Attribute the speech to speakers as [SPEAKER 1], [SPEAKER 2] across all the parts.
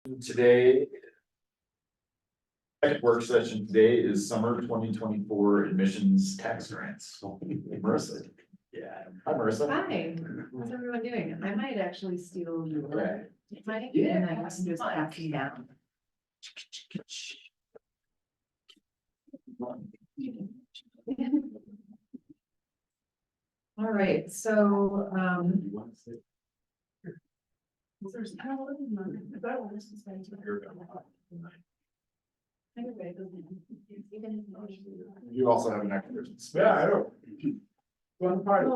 [SPEAKER 1] Today. Second work session today is summer 2024 admissions tax grants. Marissa. Yeah, hi Marissa.
[SPEAKER 2] Hi, how's everyone doing? I might actually steal your
[SPEAKER 1] Okay.
[SPEAKER 2] mic
[SPEAKER 1] Yeah,
[SPEAKER 2] and I can just pass you down. All right, so, there's.
[SPEAKER 1] You also have an extra. Yeah, I don't. One part.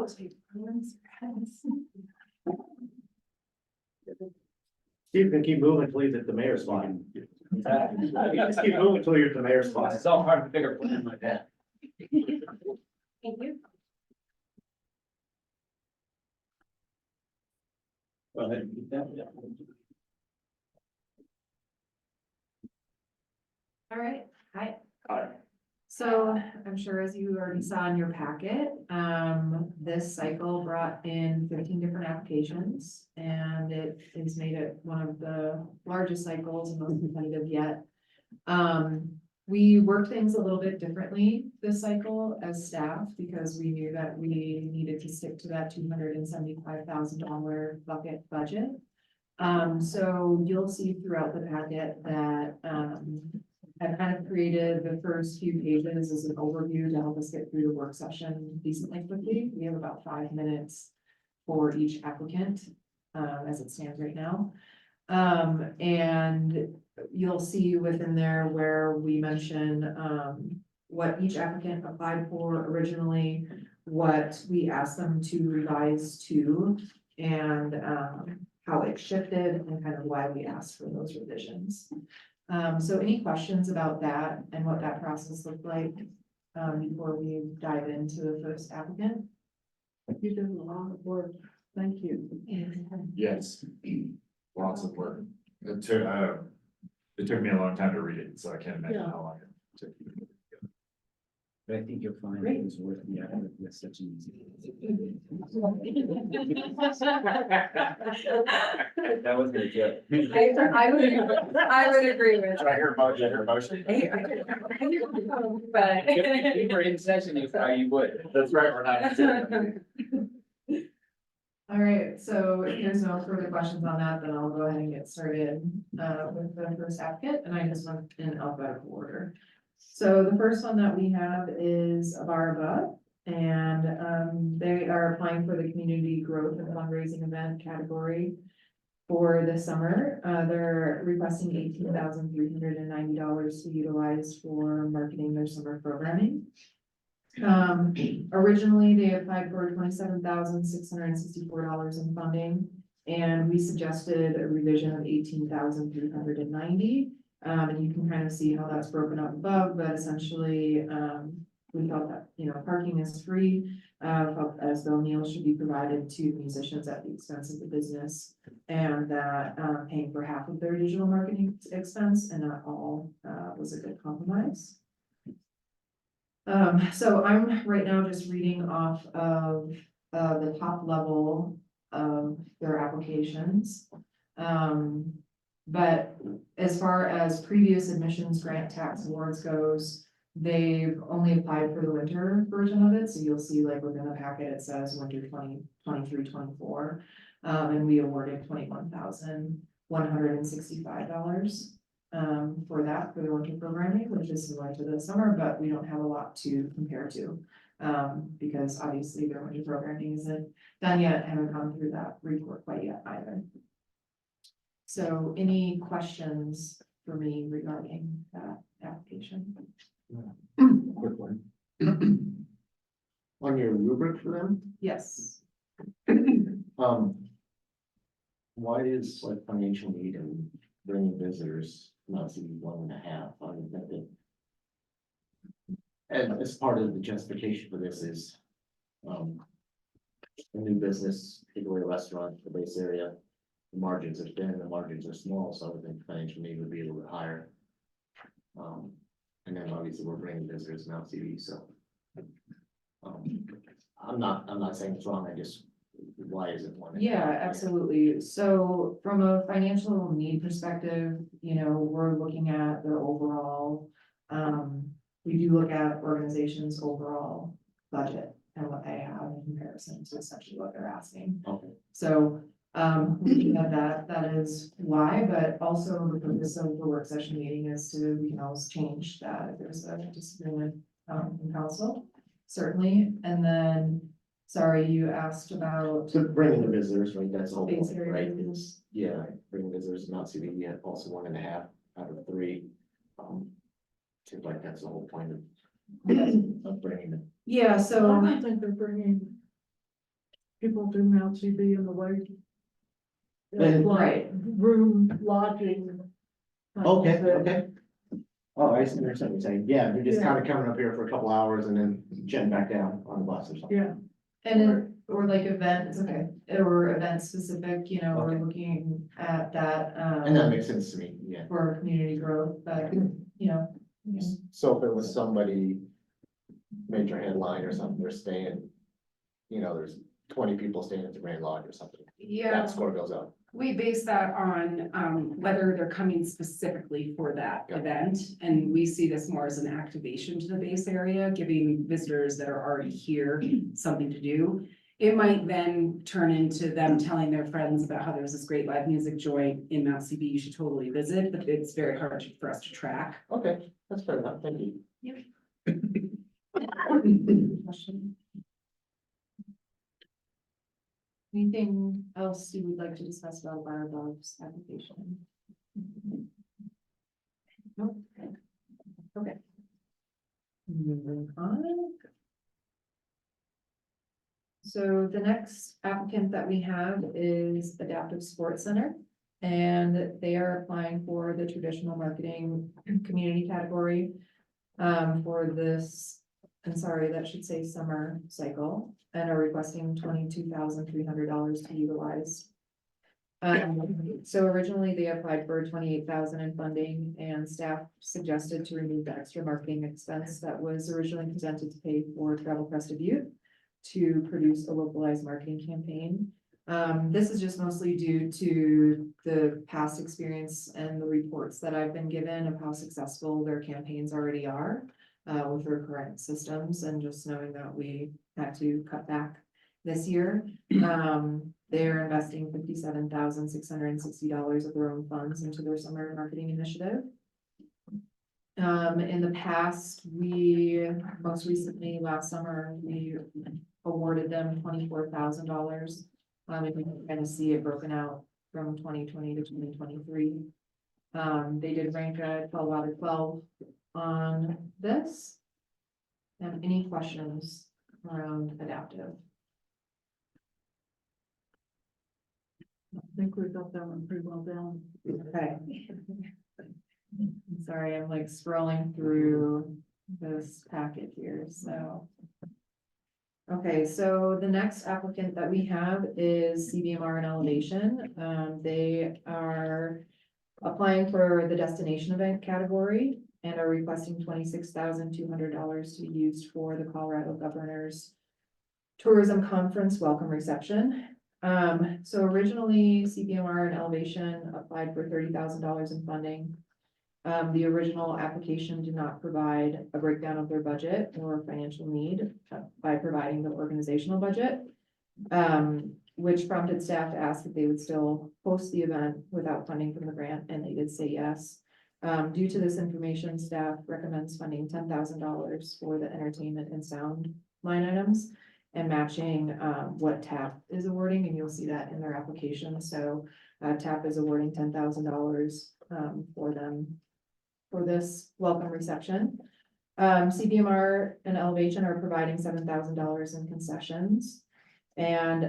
[SPEAKER 3] You can keep moving until you hit the mayor's spot. You just keep moving until you're at the mayor's spot.
[SPEAKER 4] It's all hard to figure plan like that.
[SPEAKER 2] Thank you.
[SPEAKER 4] Go ahead.
[SPEAKER 2] All right, hi.
[SPEAKER 1] Hi.
[SPEAKER 2] So I'm sure as you already saw in your packet, this cycle brought in 15 different applications. And it has made it one of the largest cycles and most competitive yet. We worked things a little bit differently this cycle as staff because we knew that we needed to stick to that $275,000 bucket budget. So you'll see throughout the packet that, I've kind of created the first few pages as an overview to help us get through the work session decently quickly. We have about 5 minutes for each applicant, as it stands right now. And you'll see within there where we mention, what each applicant applied for originally, what we asked them to revise to, and, how it shifted and kind of why we asked for those revisions. So any questions about that and what that process looked like, before we dive into the first applicant? You did a lot of work. Thank you.
[SPEAKER 1] Yes, lots of work. It took me a long time to read it, so I can't imagine how long it took you.
[SPEAKER 4] But I think you'll find
[SPEAKER 2] Great.
[SPEAKER 4] it was worth the effort with such an easy. That wasn't a joke.
[SPEAKER 2] I would agree with.
[SPEAKER 1] Did I hear a motion? Did I hear a motion?
[SPEAKER 2] But.
[SPEAKER 4] If you were in session, you thought you would.
[SPEAKER 1] That's right, we're not.
[SPEAKER 2] All right, so if there's no further questions on that, then I'll go ahead and get started with the first applicant, and I just went in alphabetical order. So the first one that we have is Abarba, and they are applying for the community growth and fundraising event category for the summer. They're requesting $18,390 to utilize for marketing their summer programming. Originally, they applied for $27,664 in funding, and we suggested a revision of $18,390. And you can kind of see how that's broken up above, but essentially, we felt that, parking is free. Felt as though meals should be provided to musicians at the expense of the business, and that, paying for half of their digital marketing expense and not all, was a good compromise. So I'm right now just reading off of, the top level of their applications. But as far as previous admissions grant tax awards goes, they've only applied for the winter version of it. So you'll see like within the packet, it says winter 2023-24. And we awarded $21,165 for that, for the winter programming, which is similar to the summer, but we don't have a lot to compare to. Because obviously their winter programming isn't done yet, haven't gone through that report quite yet either. So any questions for me regarding that application?
[SPEAKER 3] Quick one. On your rubric for them,
[SPEAKER 2] Yes.
[SPEAKER 3] why is like financial need and bringing visitors not to be 1.5? I mean, and as part of the justification for this is, a new business, particularly a restaurant, the base area. The margins are thin, the margins are small, so I would think financial need would be a little bit higher. And then obviously we're bringing visitors now TV, so. I'm not saying it's wrong, I just why is it one?
[SPEAKER 2] Yeah, absolutely. So from a financial need perspective, you know, we're looking at the overall, we do look at organizations' overall budget and what they have in comparison to essentially what they're asking.
[SPEAKER 3] Okay,
[SPEAKER 2] So, looking at that, that is why, but also the purpose of the work session meeting is to, we can always change that if there's a disagreement, in council, certainly. And then, sorry, you asked about,
[SPEAKER 3] so bringing the visitors, right, that's the whole
[SPEAKER 2] Base
[SPEAKER 3] point,
[SPEAKER 2] area
[SPEAKER 3] right,
[SPEAKER 2] visitors.
[SPEAKER 3] is, yeah, bringing visitors, not seeing yet, also 1.5 out of 3. Seems like that's the whole point of bringing them.
[SPEAKER 2] yeah,
[SPEAKER 5] I
[SPEAKER 2] so,
[SPEAKER 5] don't think they're bringing people to Mount CB in the way.
[SPEAKER 3] Then-
[SPEAKER 2] right,
[SPEAKER 5] Room, lodging. kind of
[SPEAKER 3] Okay,
[SPEAKER 5] thing.
[SPEAKER 3] okay. Oh, I see what you're saying, yeah, they're just
[SPEAKER 5] Yeah.
[SPEAKER 3] kind of coming up here for a couple hours and then jetting back down on the bus or something.
[SPEAKER 5] Yeah,
[SPEAKER 2] and then, or like events, okay, or event specific, you know, we're
[SPEAKER 3] Okay.
[SPEAKER 2] looking at that,
[SPEAKER 3] And that makes sense to me, yeah.
[SPEAKER 2] for community growth, but, you know.
[SPEAKER 3] So if it was somebody, major headline or something, they're staying, you know, there's 20 people staying at the Grand Lodge or something,
[SPEAKER 6] Yeah,
[SPEAKER 3] that score goes up.
[SPEAKER 6] we base that on whether they're coming specifically for that
[SPEAKER 3] Yeah.
[SPEAKER 6] event. And we see this more as an activation to the base area, giving visitors that are already here something to do. It might then turn into them telling their friends about how there's this great live music joint in Mount CB you should totally visit, but it's very hard for us to track.
[SPEAKER 3] Okay, that's fair enough, thank you.
[SPEAKER 2] Question? Anything else you would like to discuss about Firebug's application? Nope. Okay. Moving on. So the next applicant that we have is Adaptive Sports Center. And they are applying for the traditional marketing community category. For this, I'm sorry, that should say summer cycle, and are requesting $22,300 to utilize. So originally they applied for 28,000 in funding, and staff suggested to remove the extra marketing expense that was originally presented to pay for Travel Crested Youth to produce a localized marketing campaign. This is just mostly due to the past experience and the reports that I've been given of how successful their campaigns already are with their current systems, and just knowing that we had to cut back this year. They're investing $57,660 of their own funds into their summer marketing initiative. In the past, most recently, last summer, we awarded them $24,000. And you can kind of see it broken out from 2020 to 2023. They did rank a 12 out of 12 on this. Any questions around Adaptive?
[SPEAKER 5] I think we got that one pretty well down.
[SPEAKER 2] Okay. Sorry, I'm like scrolling through this packet here, so. Okay, so the next applicant that we have is CBMR and Elevation. They are applying for the destination event category and are requesting $26,200 to be used for the Colorado Governor's Tourism Conference Welcome Reception. So originally CBMR and Elevation applied for $30,000 in funding. The original application did not provide a breakdown of their budget or financial need by providing the organizational budget. Which prompted staff to ask if they would still host the event without funding from the grant, and they did say yes. Due to this information, staff recommends funding $10,000 for the entertainment and sound line items and matching what TAP is awarding, and you'll see that in their application. So TAP is awarding $10,000 for them for this welcome reception. CBMR and Elevation are providing $7,000 in concessions. And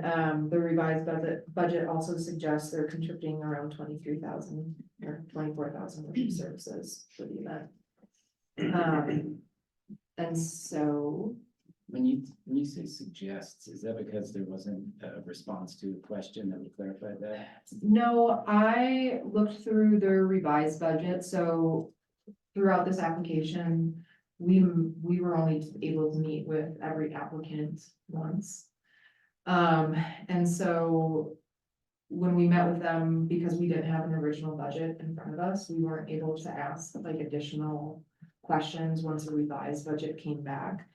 [SPEAKER 2] the revised budget also suggests they're contributing around 23,000 or 24,000 worth of services for the event. And so,
[SPEAKER 4] When you say suggests, is that because there wasn't a response to a question that would clarify that?
[SPEAKER 2] no, I looked through their revised budget, so throughout this application, we were only able to meet with every applicant once. And so when we met with them, because we didn't have an original budget in front of us, we weren't able to ask like additional questions once a revised budget came back.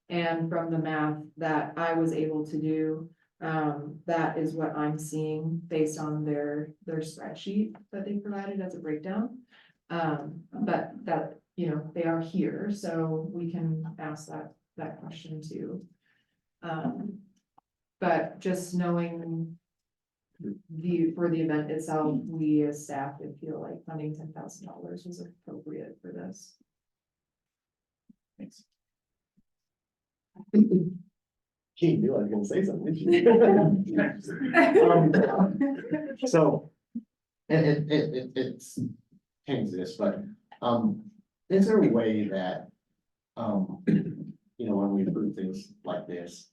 [SPEAKER 2] And from the math that I was able to do, that is what I'm seeing based on their spreadsheet that they provided as a breakdown. But that, you know, they are here, so we can ask that question too. But just knowing for the event itself, we as staff would feel like funding $10,000 was appropriate for this.
[SPEAKER 4] Thanks.
[SPEAKER 3] Gee, knew I was gonna say something. So, and it's changes this, but, is there a way that, you know, when we approve things like this,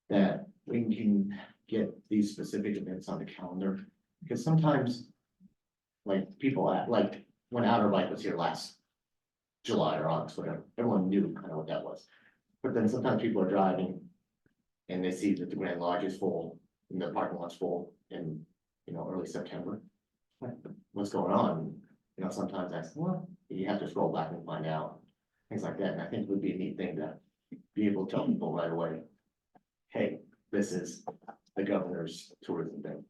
[SPEAKER 3] that we can get these specific events on the calendar? Because sometimes, like, people act, like, when Outer Bike was here last July or August, whatever, everyone knew kind of what that was. But then sometimes people are driving and they see that the Grand Lodge is full and the parking lot's full in, you know, early September. Like, what's going on? You know, sometimes that's, well, you have to scroll back and find out, things like that. And I think it would be a neat thing to be able to tell people right away, hey, this is the governor's tourism thing.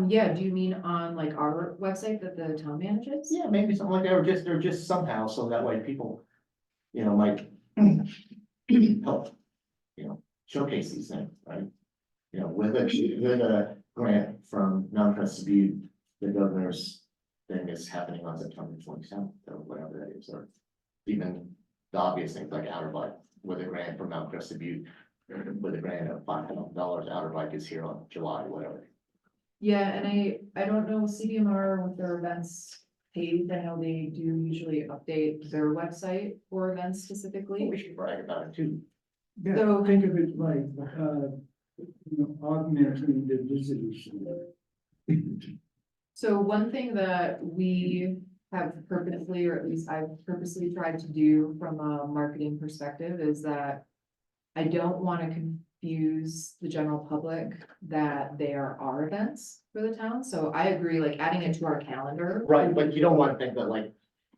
[SPEAKER 2] Yeah, do you mean on like our website that the town manages?
[SPEAKER 3] Yeah, maybe something like that, or just somehow, so that way people, you know, might help, you know, showcase these things, right? You know, with a grant from Mount Crested Butte, the governor's thing is happening on September 27th, or whatever that is, or even the obvious things like Outer Bike, with a grant from Mount Crested Butte, with a grant of $5,000, Outer Bike is here on July, whatever.
[SPEAKER 2] Yeah, and I don't know CDMR with their events page, I know they do usually update their website for events specifically.
[SPEAKER 3] We should brag about it too.
[SPEAKER 5] Yeah,
[SPEAKER 2] So-
[SPEAKER 5] think of it like, you know, augmenting the visitors.
[SPEAKER 2] So one thing that we have purposely, or at least I've purposely tried to do from a marketing perspective is that I don't want to confuse the general public that they are our events for the town. So I agree, like adding it to our calendar.
[SPEAKER 3] Right, but you don't want to think that like,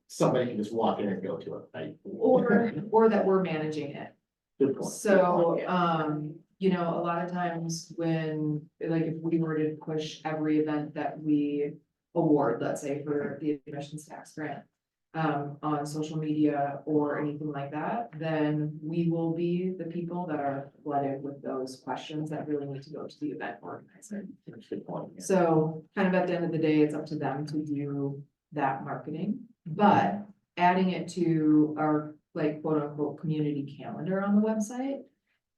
[SPEAKER 3] somebody can just walk in and go to it, right?
[SPEAKER 2] Or that we're managing it.
[SPEAKER 3] Good point.
[SPEAKER 2] So,
[SPEAKER 3] Yeah.
[SPEAKER 2] you know, a lot of times when, like, if we were to push every event that we award, let's say for the admissions tax grant, on social media or anything like that, then we will be the people that are flooded with those questions that really need to go to the event organizer.
[SPEAKER 3] That's a good point. Yeah.
[SPEAKER 2] So kind of at the end of the day, it's up to them to do that marketing, but adding it to our like quote unquote community calendar on the website.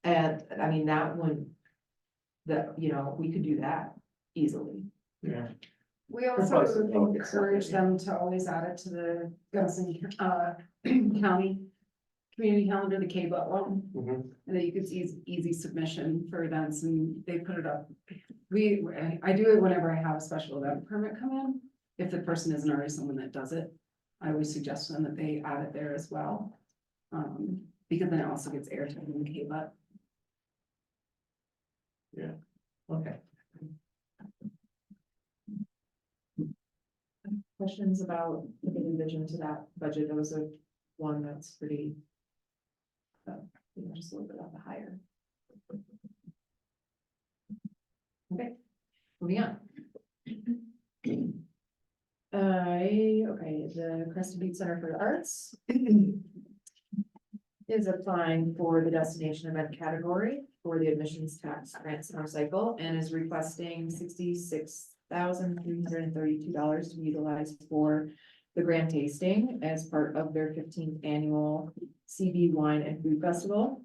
[SPEAKER 2] And I mean, that would, you know, we could do that easily.
[SPEAKER 3] Yeah.
[SPEAKER 6] We
[SPEAKER 3] That's
[SPEAKER 6] also
[SPEAKER 3] probably something we could
[SPEAKER 6] encourage
[SPEAKER 3] separate.
[SPEAKER 6] them to always add it to the Gunnison, County Community Calendar, the K-But one.
[SPEAKER 3] Mhm.
[SPEAKER 6] And then you could see easy submission for events and they put it up. I do it whenever I have a special event permit come in. If the person isn't already someone that does it, I always suggest to them that they add it there as well. Because then it also gets airtime in the K-But.
[SPEAKER 3] Okay.
[SPEAKER 2] Questions about the revision to that budget? That was a one that's pretty, you know, just a little bit on the higher. Okay, moving on. Okay, the Crested Butte Center for the Arts is applying for the destination event category for the admissions tax grant center cycle and is requesting $66,332 to be utilized for the grand tasting as part of their 15th annual CB Wine and Food Festival.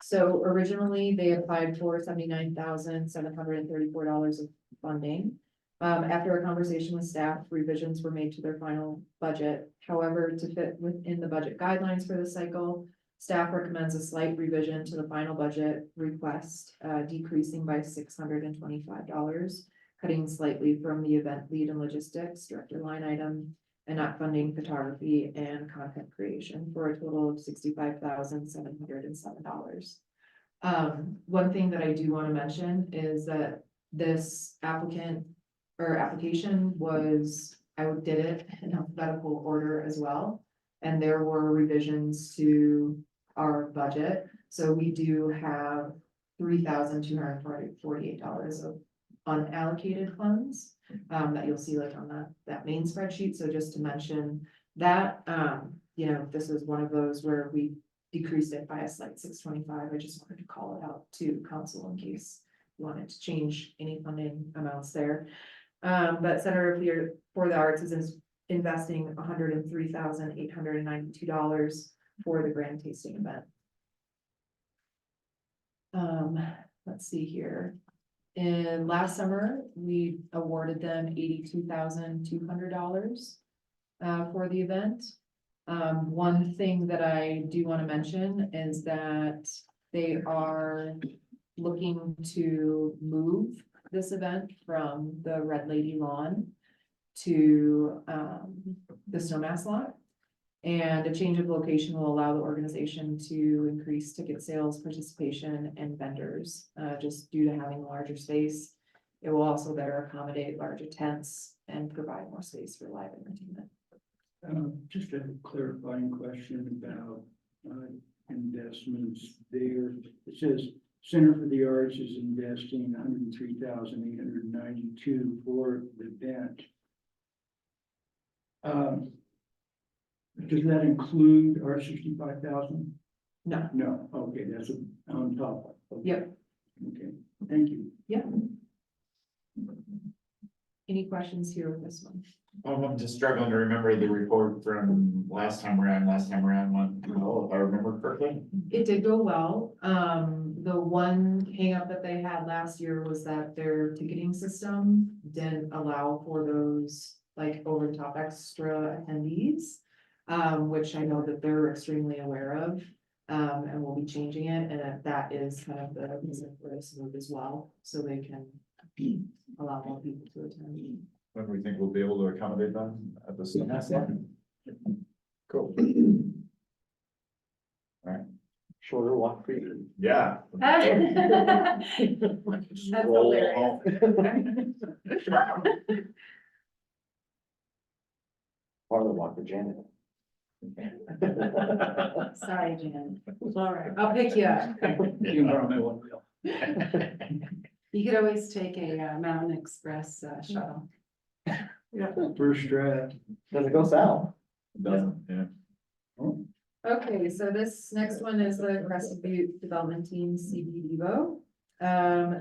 [SPEAKER 2] So originally they applied for $79,734 of funding. After a conversation with staff, revisions were made to their final budget. However, to fit within the budget guidelines for the cycle, staff recommends a slight revision to the final budget request, decreasing by $625, cutting slightly from the event lead and logistics director line item, and not funding photography and content creation for a total of $65,707. One thing that I do want to mention is that this applicant or application was, I did it in alphabetical order as well. And there were revisions to our budget, so we do have $3,248 of unallocated funds. That you'll see like on that main spreadsheet, so just to mention that, you know, this is one of those where we decreased it by a slight 625, I just wanted to call it out to council in case you wanted to change any funding amounts there. But Center for the Arts is investing $103,892 for the grand tasting event. Let's see here. In last summer, we awarded them $82,200 for the event. One thing that I do want to mention is that they are looking to move this event from the Red Lady Lawn to the Snowmass Lot. And a change of location will allow the organization to increase ticket sales, participation, and vendors, just due to having a larger space. It will also better accommodate larger tents and provide more space for live entertainment.
[SPEAKER 7] Just a clarifying question about investments there. It says Center for the Arts is investing $103,892 for the event. Does that include our 65,000?
[SPEAKER 2] No.
[SPEAKER 7] No, okay, that's on top. Okay.
[SPEAKER 2] Yep.
[SPEAKER 7] Okay, thank you.
[SPEAKER 2] Any questions here with this one?
[SPEAKER 1] I'm just struggling to remember the report from last time around, if I remember correctly.
[SPEAKER 2] It did go well. The one hangup that they had last year was that their ticketing system didn't allow for those like over the top extra attendees. Which I know that they're extremely aware of, and we'll be changing it, and that is kind of the reason for this move as well, so they can allow more people to attend.
[SPEAKER 1] When we think we'll be able to accommodate them at the Snowmass Lot? Cool.
[SPEAKER 3] Shorter walk for you.
[SPEAKER 1] Yeah.
[SPEAKER 2] That's
[SPEAKER 1] Roll
[SPEAKER 2] hilarious.
[SPEAKER 1] home.
[SPEAKER 3] Part of the walk for Janet.
[SPEAKER 6] Sorry, Jan.
[SPEAKER 5] Sorry.
[SPEAKER 6] I'll pick you up.
[SPEAKER 7] You can borrow my one wheel.
[SPEAKER 6] You could always take a Mountain Express shuttle.
[SPEAKER 7] First draft.
[SPEAKER 3] Does it go south?
[SPEAKER 1] Doesn't, yeah.
[SPEAKER 2] Okay, so this next one is the Crested Butte Development Team, CBDVO.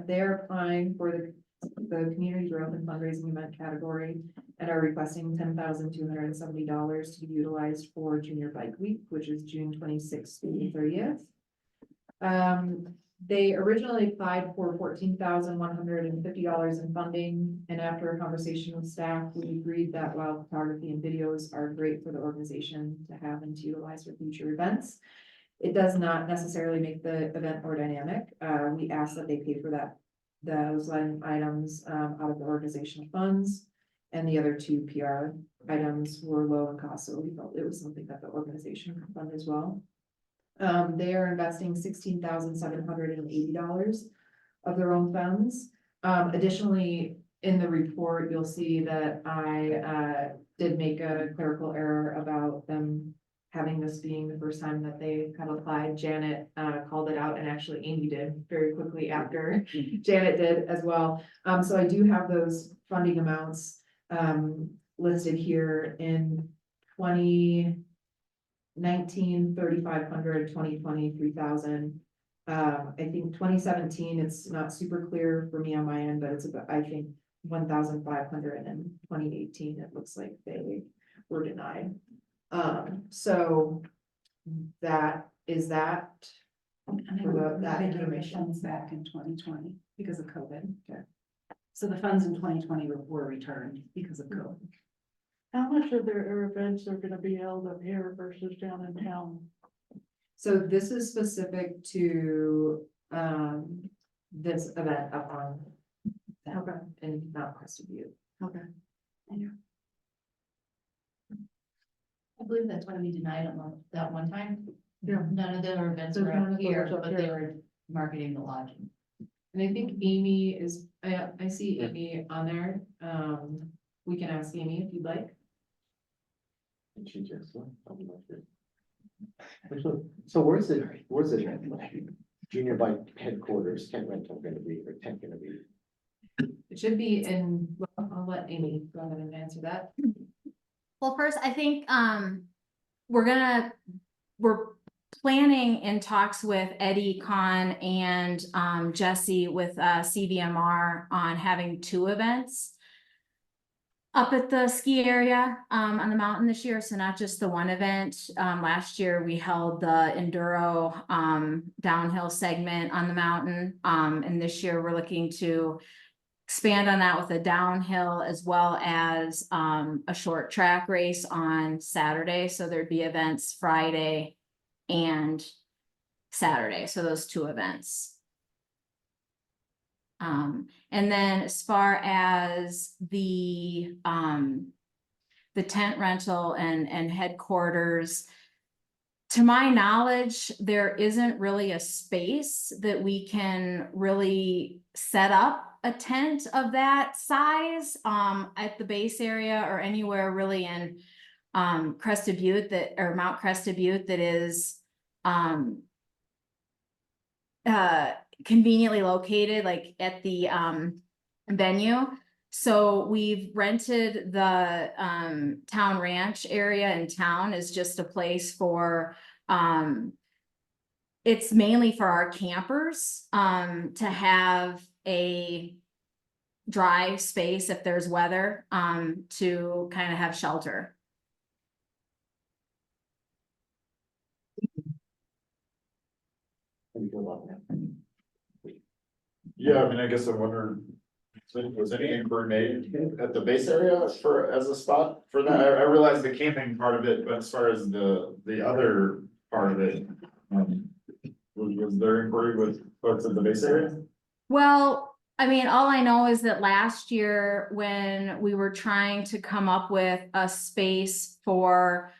[SPEAKER 2] They're applying for the Community Growth and Fundraising Event category and are requesting $10,270 to be utilized for Junior Bike Week, which is June 26th through the 30th. They originally applied for $14,150 in funding, and after a conversation with staff, we agreed that while photography and videos are great for the organization to have and to utilize for future events, it does not necessarily make the event more dynamic. We asked that they pay for those line items out of the organizational funds, and the other two PR items were low in cost, so we felt it was something that the organization could fund as well. They are investing $16,780 of their own funds. Additionally, in the report, you'll see that I did make a clerical error about them having this being the first time that they have applied. Janet called it out, and actually Amy did very quickly after Janet did as well. So I do have those funding amounts listed here in 2019, 3,500, 2020, 3,000. I think 2017, it's not super clear for me on my end, but it's about, I think, 1,500, and 2018, it looks like they were denied. So that is that.
[SPEAKER 6] And I
[SPEAKER 2] For that
[SPEAKER 6] think the
[SPEAKER 2] information.
[SPEAKER 6] funds back in 2020 because of COVID. So the funds in 2020 were returned because of COVID.
[SPEAKER 5] How much of their events are gonna be held up here versus down in town?
[SPEAKER 2] So this is specific to, this event up on.
[SPEAKER 5] Okay.
[SPEAKER 2] And not Crested Butte.
[SPEAKER 5] Okay.
[SPEAKER 8] I believe that's why we denied them that one time.
[SPEAKER 5] Yeah.
[SPEAKER 8] None of their events
[SPEAKER 5] There's
[SPEAKER 8] were
[SPEAKER 5] none
[SPEAKER 8] up
[SPEAKER 5] of those
[SPEAKER 8] here,
[SPEAKER 5] up
[SPEAKER 8] but
[SPEAKER 5] here.
[SPEAKER 8] they were marketing the lodging.
[SPEAKER 2] And I think Amy is, I see Amy on there, we can ask Amy if you'd like.
[SPEAKER 3] And she just, I'll be like this. So where's the junior bike headquarters, tent rental gonna be, or tent gonna be?
[SPEAKER 2] It should be in, well, I'll let Amy go ahead and answer that.
[SPEAKER 9] Well, first, I think, we're planning in talks with Eddie Kahn and, Jesse with, CVMR on having 2 events up at the ski area, on the mountain this year, so not just the one event. Last year, we held the enduro, downhill segment on the mountain, and this year, we're looking to expand on that with a downhill as well as a short track race on Saturday. So there'd be events Friday and Saturday. So those 2 events. And then as far as the tent rental and headquarters, to my knowledge, there isn't really a space that we can really set up a tent of that size at the base area or anywhere really in Crested Butte or Mount Crested Butte that is conveniently located like at the venue. So we've rented the town ranch area in town as just a place for it's mainly for our campers to have a dry space if there's weather to kind of have shelter.
[SPEAKER 3] How do you feel about that?
[SPEAKER 1] Yeah, I mean, I guess I wonder, was any inquiry made at the base area as a spot for that? I realize the camping part of it, but as far as the other part of it, was there inquiry with folks at the base area?
[SPEAKER 9] Well, I mean, all I know is that last year when we were trying to come up with a space for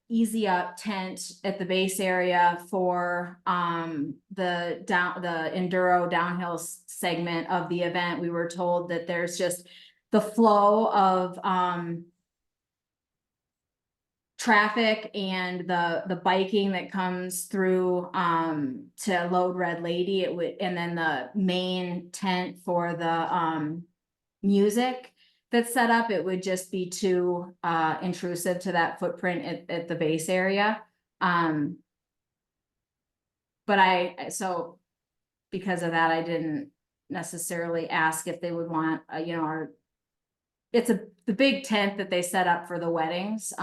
[SPEAKER 9] easy up tent at the base area for the enduro downhill segment of the event, we were told that there's just the flow of traffic and the biking that comes through to Load Red Lady, and then the main tent for the music that's set up, it would just be too intrusive to that footprint at the base area. But so because of that, I didn't necessarily ask if they would want, it's the big tent that they set up for the weddings.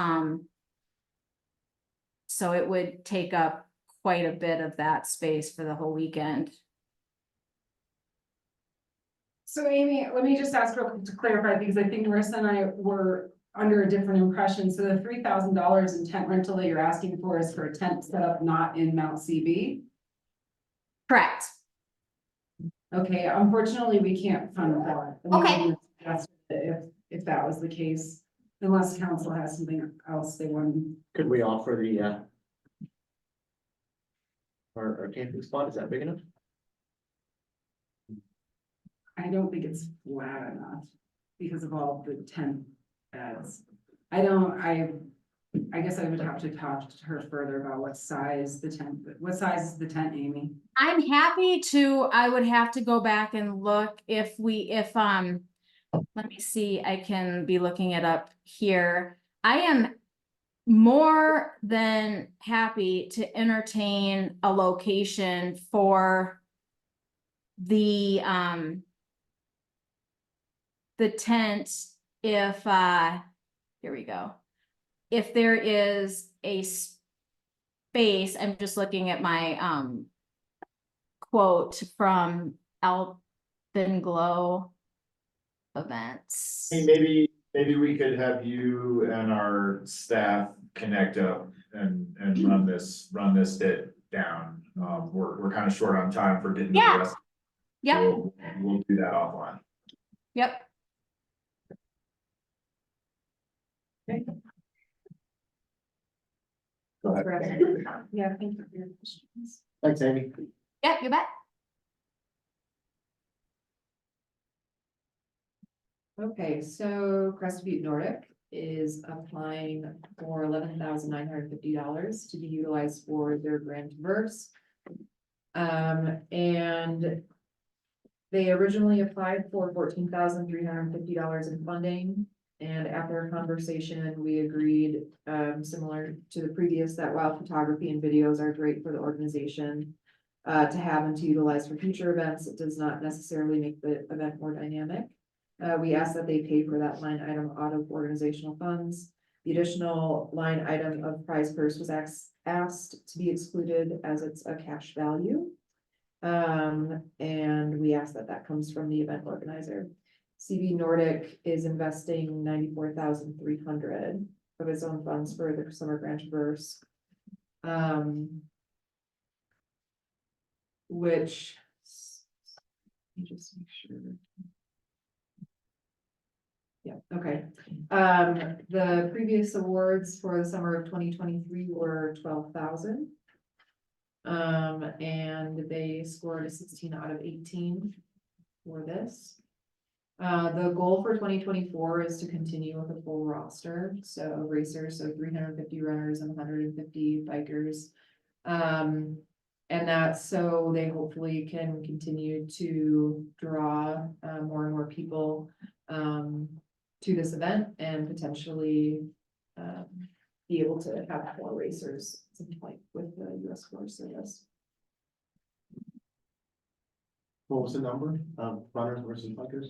[SPEAKER 9] So it would take up quite a bit of that space for the whole weekend.
[SPEAKER 6] So Amy, let me just ask real quick to clarify, because I think Marissa and I were under a different impression. So the $3,000 in tent rental that you're asking for is for a tent set up not in Mount CB?
[SPEAKER 9] Correct.
[SPEAKER 6] Okay, unfortunately, we can't fund that.
[SPEAKER 9] Okay.
[SPEAKER 6] If that was the case, unless council has something else they want.
[SPEAKER 3] Could we offer the our camping spot, is that big enough?
[SPEAKER 6] I don't think it's flat enough because of all the tent beds. I guess I would have to talk to her further about what size is the tent, Amy?
[SPEAKER 9] I'm happy to, I would have to go back and look if let me see, I can be looking it up here. I am more than happy to entertain a location for the tent if, here we go. If there is a space, I'm just looking at my quote from Alpenglow events.
[SPEAKER 1] Hey, maybe we could have you and our staff connect up and run this bit down. We're kind of short on time for getting to
[SPEAKER 9] Yeah.
[SPEAKER 1] the rest.
[SPEAKER 9] Yep,
[SPEAKER 1] We'll do that offline.
[SPEAKER 9] yep.
[SPEAKER 1] Go ahead.
[SPEAKER 2] Yeah, thank you for your questions.
[SPEAKER 3] Thanks, Amy.
[SPEAKER 9] Yep, you bet.
[SPEAKER 2] Okay, so Crested Butte Nordic is applying for $11,950 to be utilized for their Grand Traverse. And they originally applied for $14,350 in funding. And after a conversation, we agreed, similar to the previous, that while photography and videos are great for the organization, to have and to utilize for future events, it does not necessarily make the event more dynamic. We asked that they pay for that line item out of organizational funds. The additional line item of prize purse was asked to be excluded as it's a cash value. And we asked that that comes from the event organizer. CB Nordic is investing $94,300 of its own funds for the Summer Grand Traverse. Which, let me just make sure. Yeah, okay. The previous awards for the summer of 2023 were 12,000. And they scored a 16 out of 18 for this. The goal for 2024 is to continue with a full roster, so racers, so 350 runners and 150 bikers. And that's so they hopefully can continue to draw more and more people to this event and potentially be able to have more racers at some point with the US Forest Service.
[SPEAKER 3] What was the number of runners versus bikers?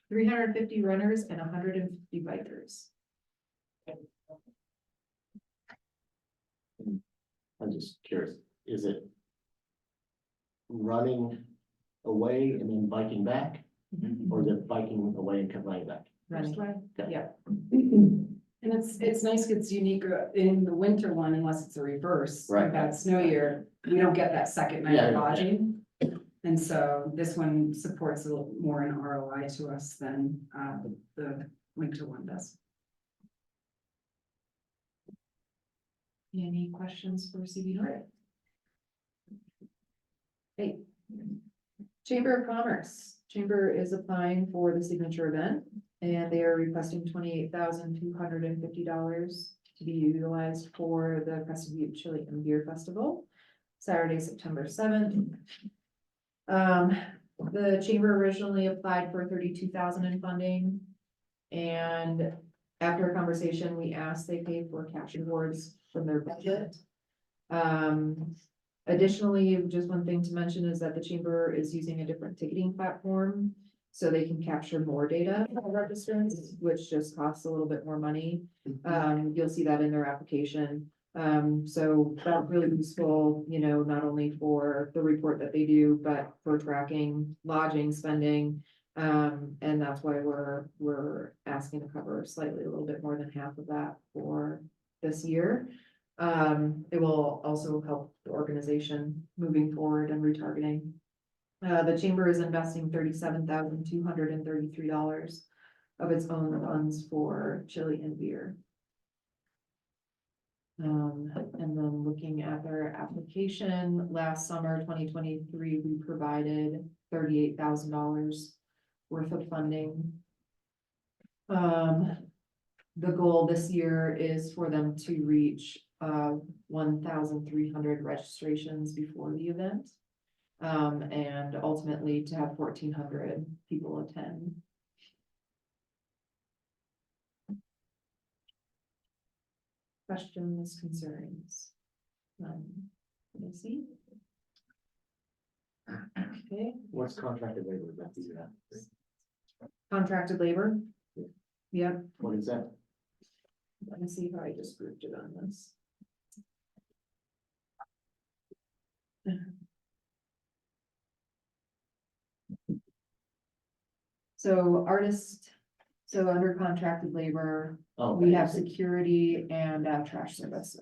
[SPEAKER 2] 350 runners and 150 bikers.
[SPEAKER 3] I'm just curious, is it running away and then biking back, or is it biking away and coming back?
[SPEAKER 2] Running.
[SPEAKER 3] Okay.
[SPEAKER 2] Yeah.
[SPEAKER 6] And it's nice, it's unique in the winter one, unless it's a reverse.
[SPEAKER 3] Right.
[SPEAKER 6] Like that snow year, we don't get that second night
[SPEAKER 3] Yeah,
[SPEAKER 6] of
[SPEAKER 3] yeah.
[SPEAKER 6] lodging. And so this one supports a little more in ROI to us than the winter one does.
[SPEAKER 2] Any questions for CB Nordic? Hey. Chamber of Commerce. Chamber is applying for the signature event and they are requesting $28,250 to be utilized for the Crested Butte Chili and Beer Festival, Saturday, September 7th. The chamber originally applied for 32,000 in funding. And after a conversation, we asked they pay for cash awards from their budget. Additionally, just one thing to mention is that the chamber is using a different ticketing platform. So they can capture more data of registrants, which just costs a little bit more money. You'll see that in their application. So that's really useful, you know, not only for the report that they do, but for tracking lodging spending. And that's why we're asking to cover slightly a little bit more than half of that for this year. It will also help the organization moving forward and retargeting. The chamber is investing $37,233 of its own funds for chili and beer. And then looking at their application, last summer, 2023, we provided $38,000 worth of funding. The goal this year is for them to reach 1,300 registrations before the event. And ultimately to have 1,400 people attend. Questions, concerns? Let me see. Okay,
[SPEAKER 3] What's contracted labor that you have?
[SPEAKER 2] contracted labor. Yep,
[SPEAKER 3] What is that?
[SPEAKER 2] let me see how I just grouped it on this. So so under contracted labor,
[SPEAKER 3] Oh,
[SPEAKER 2] we have security and trash service.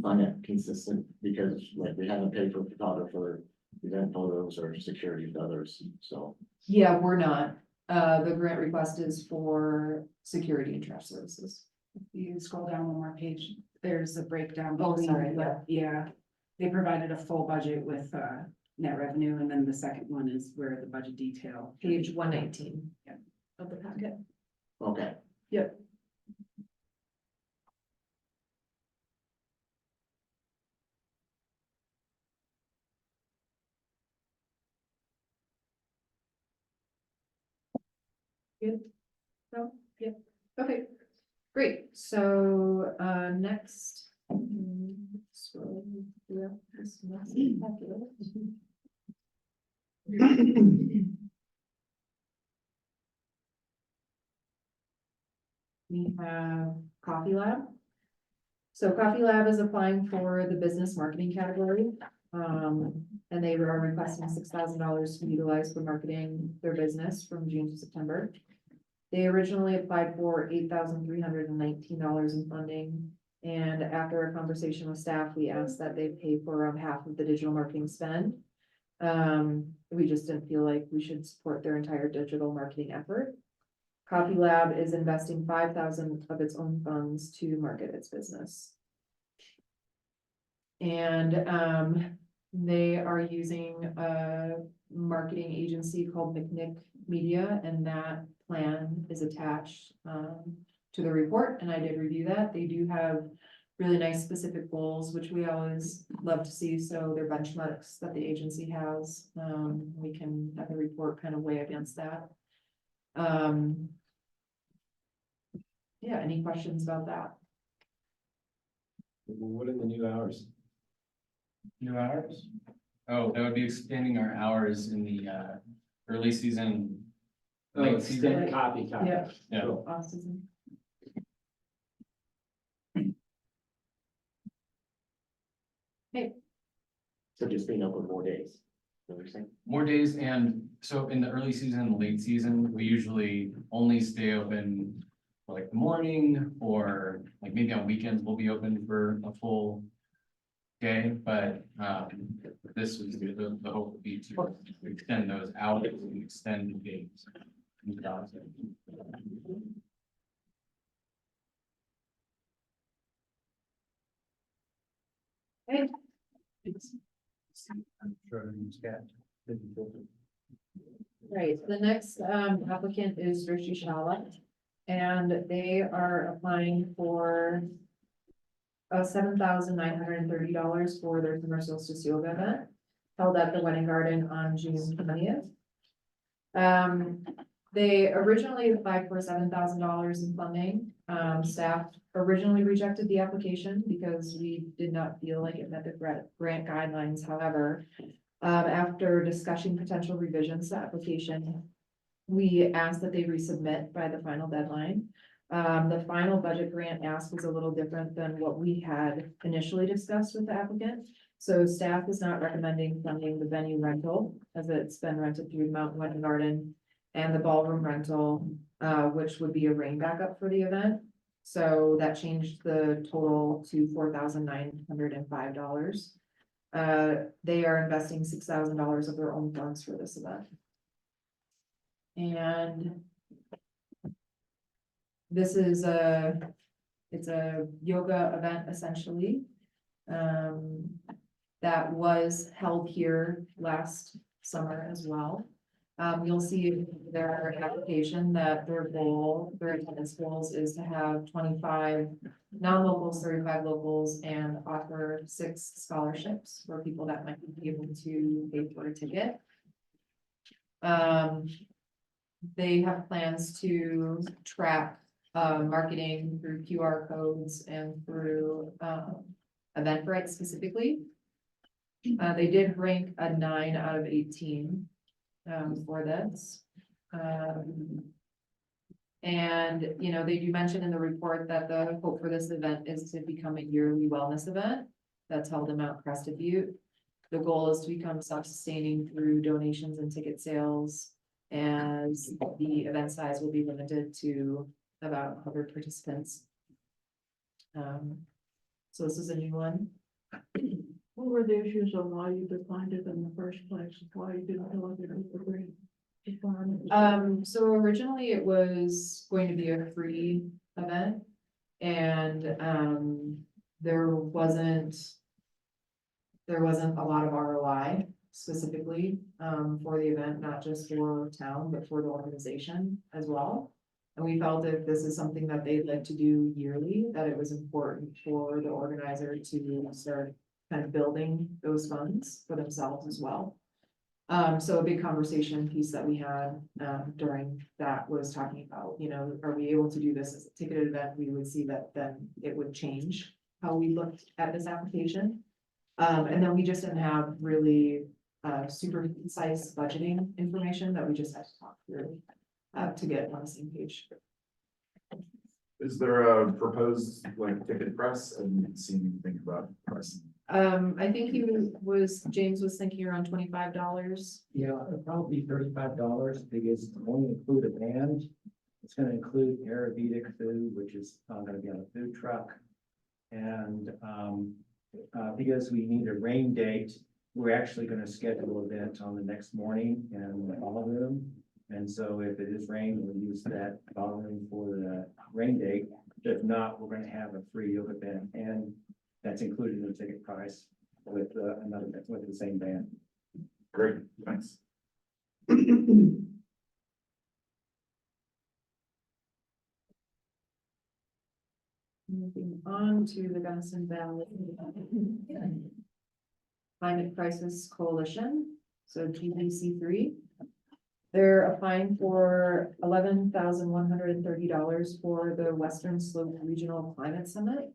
[SPEAKER 3] Find it consistent, because like we haven't paid for photographer, event photos or security with others, so.
[SPEAKER 2] Yeah, we're not. The grant request is for security and trash services.
[SPEAKER 6] If you scroll down one more page, there's a breakdown.
[SPEAKER 2] Oh,
[SPEAKER 6] between
[SPEAKER 2] sorry,
[SPEAKER 6] what- Yeah, They provided a full budget with, net revenue, and then the second one is where the budget detail.
[SPEAKER 2] Page 119.
[SPEAKER 6] Yep.
[SPEAKER 2] Of the packet.
[SPEAKER 3] Okay.
[SPEAKER 2] Yep. Good. No, yep, okay, great, so, next. Scroll through this next packet. We have Coffee Lab. So Coffee Lab is applying for the business marketing category. And they are requesting $6,000 to utilize for marketing their business from June to September. They originally applied for $8,319 in funding. And after a conversation with staff, we asked that they pay for around half of the digital marketing spend. We just didn't feel like we should support their entire digital marketing effort. Coffee Lab is investing $5,000 of its own funds to market its business. And they are using a marketing agency called McNick Media, and that plan is attached to the report, and I did review that. They do have really nice specific goals, which we always love to see, so they're benchmarks that the agency has. We can have the report kind of weigh against that. Yeah, any questions about that?
[SPEAKER 4] What are the new hours?
[SPEAKER 10] New hours? Oh, that would be expanding our hours in the early season.
[SPEAKER 4] Oh,
[SPEAKER 10] late
[SPEAKER 4] extend
[SPEAKER 10] season.
[SPEAKER 4] copy.
[SPEAKER 2] Yeah.
[SPEAKER 10] Yeah.
[SPEAKER 2] Off-season.
[SPEAKER 3] So just being open more days. Is that what you're saying?
[SPEAKER 10] More days, and so in the early season and late season, we usually only stay open for like the morning, or like maybe on weekends we'll be open for a full day, but this was the hope would be to extend those hours and extend the days.
[SPEAKER 2] Right, the next applicant is Rishi Shala, and they are applying for $7,930 for their summer solstice yoga event held at the Wedding Garden on June 20th. They originally applied for $7,000 in funding. Staff originally rejected the application because we did not feel like it met the grant guidelines. However, after discussing potential revisions to the application, we asked that they resubmit by the final deadline. The final budget grant ask was a little different than what we had initially discussed with the applicant. So staff is not recommending funding the venue rental, as it's been rented through the Mountain Wedding Garden, and the ballroom rental, which would be a rain backup for the event. So that changed the total to $4,905. They are investing $6,000 of their own funds for this event. And this is it's a yoga event essentially. That was held here last summer as well. You'll see in their application that their attendance goals is to have 25 non-locals, 35 locals, and offer 6 scholarships for people that might be able to pay for a ticket. They have plans to track marketing through QR codes and through Eventbrite specifically. They did rank a 9 out of 18 for this. And, you know, they do mention in the report that the hope for this event is to become a yearly wellness event that's held in Mount Crested Butte. The goal is to become self-sustaining through donations and ticket sales, as the event size will be limited to about 100 participants. So this is a new one.
[SPEAKER 5] What were the issues of why you declined it in the first place? Why you didn't feel like it was a great requirement?
[SPEAKER 2] So originally it was going to be a free event. And there there wasn't a lot of ROI specifically, for the event, not just for town, but for the organization as well. And we felt if this is something that they'd like to do yearly, that it was important for the organizer to start kind of building those funds for themselves as well. So a big conversation piece that we had, during that was talking about, you know, are we able to do this as a ticketed event? We would see that then it would change how we looked at this application. And then we just didn't have really, super concise budgeting information that we just had to talk through, to get on the same page.
[SPEAKER 1] Is there a proposed like ticket price? I didn't see anything about pricing.
[SPEAKER 2] I think James was thinking around $25.
[SPEAKER 4] Yeah, it'll probably be $35 because it's only include a band. It's gonna include Ayurvedic food, which is gonna be on a food truck. And because we need a rain date, we're actually gonna schedule an event on the next morning in the ballroom. And so if it is rain, we'll use that ballroom for the rain date. If not, we're gonna have a free yoga band, and that's included in the ticket price with with the same band.
[SPEAKER 1] Great, thanks.
[SPEAKER 2] Moving on to the Gunnison Valley Climate Crisis Coalition, so GBC3. They're applying for $11,130 for the Western Slope Regional Climate Summit.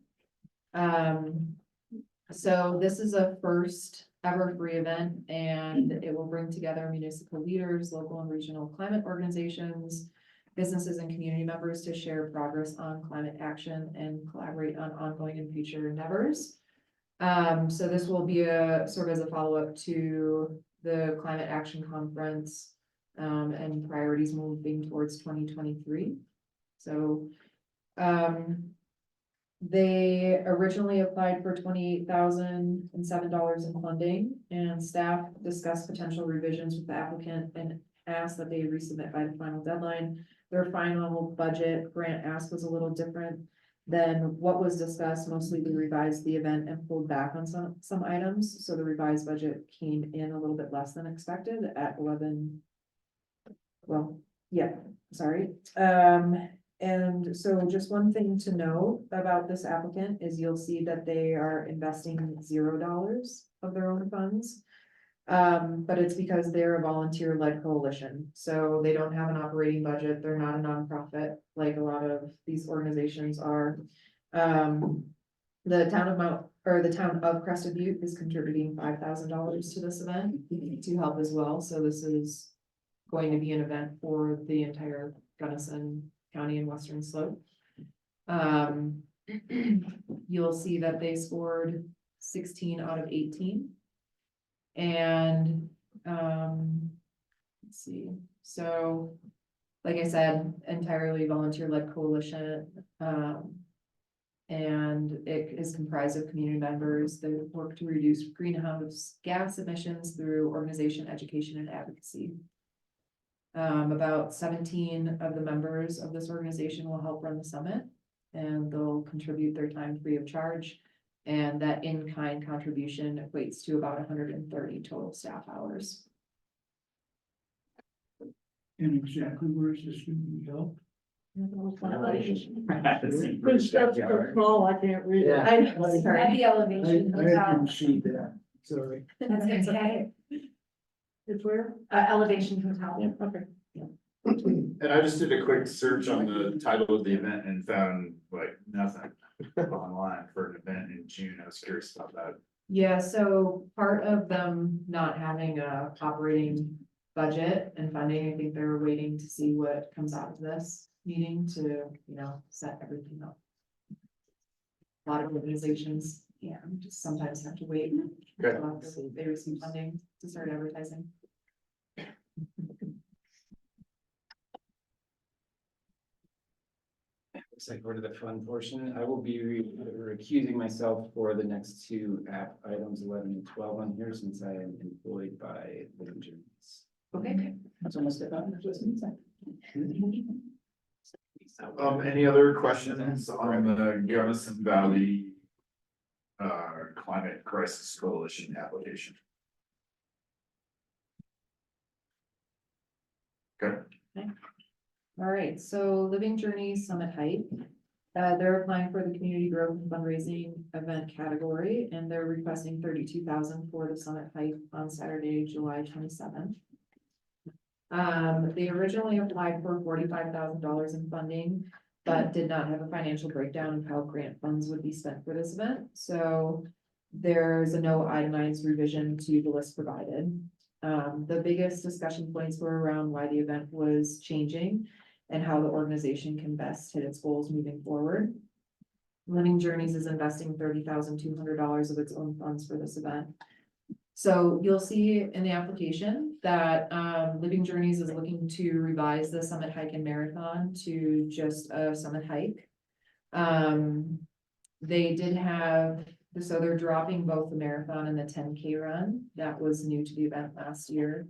[SPEAKER 2] So this is a first ever free event, and it will bring together municipal leaders, local and regional climate organizations, businesses and community members to share progress on climate action and collaborate on ongoing and future endeavors. So this will be sort of as a follow-up to the Climate Action Conference, and priorities moving towards 2023. So, they originally applied for $28,007 in funding, and staff discussed potential revisions with the applicant and asked that they resubmit by the final deadline. Their final budget grant ask was a little different than what was discussed. Mostly they revised the event and pulled back on some items. So the revised budget came in a little bit less than expected at 11. Well, yeah, sorry. And so just one thing to know about this applicant is you'll see that they are investing $0 of their own funds. But it's because they're a volunteer-led coalition, so they don't have an operating budget. They're not a nonprofit like a lot of these organizations are. The town of Crested Butte is contributing $5,000 to this event to help as well. So this is going to be an event for the entire Gunnison County and Western Slope. You'll see that they scored 16 out of 18. And, let's see, so, like I said, entirely volunteer-led coalition. And it is comprised of community members that work to reduce greenhouse gas emissions through organization, education, and advocacy. About 17 of the members of this organization will help run the summit, and they'll contribute their time free of charge. And that in-kind contribution equates to about 130 total staff hours.
[SPEAKER 7] And exactly where's this going to be held?
[SPEAKER 5] Good stuff so small, I can't read it.
[SPEAKER 3] Yeah.
[SPEAKER 2] I'm
[SPEAKER 8] At
[SPEAKER 2] sorry.
[SPEAKER 8] the elevation
[SPEAKER 7] I
[SPEAKER 8] hotel.
[SPEAKER 7] didn't see that, sorry.
[SPEAKER 8] That's okay.
[SPEAKER 5] It's where?
[SPEAKER 8] Elevation hotel.
[SPEAKER 5] Okay.
[SPEAKER 1] And I just did a quick search on the title of the event and found like nothing online for an event in June. I was curious about that.
[SPEAKER 2] Yeah, so part of them not having a operating budget and funding, I think they're waiting to see what comes out of this meeting to, you know, set everything up. A lot of organizations, yeah, just sometimes have to wait.
[SPEAKER 1] Okay.
[SPEAKER 2] Until they receive funding to start advertising.
[SPEAKER 4] Looks like we're to the fun portion. I will be recusing myself for the next two app items 11 and 12 on here since I am employed by the Jones.
[SPEAKER 2] Okay.
[SPEAKER 4] That's almost it.
[SPEAKER 1] Any other questions on the Gunnison Valley Climate Crisis Coalition application. Okay.
[SPEAKER 2] All right, so Living Journeys Summit Hike. They're applying for the community growth and fundraising event category, and they're requesting 32,000 for the summit hike on Saturday, July 27th. They originally applied for $45,000 in funding, but did not have a financial breakdown of how grant funds would be spent for this event. So there's a no itemized revision to the list provided. The biggest discussion points were around why the event was changing and how the organization can best hit its goals moving forward. Living Journeys is investing $30,200 of its own funds for this event. So you'll see in the application that Living Journeys is looking to revise the summit hike and marathon to just a summit hike. They did have, so they're dropping both the marathon and the 10K run. That was new to the event last year.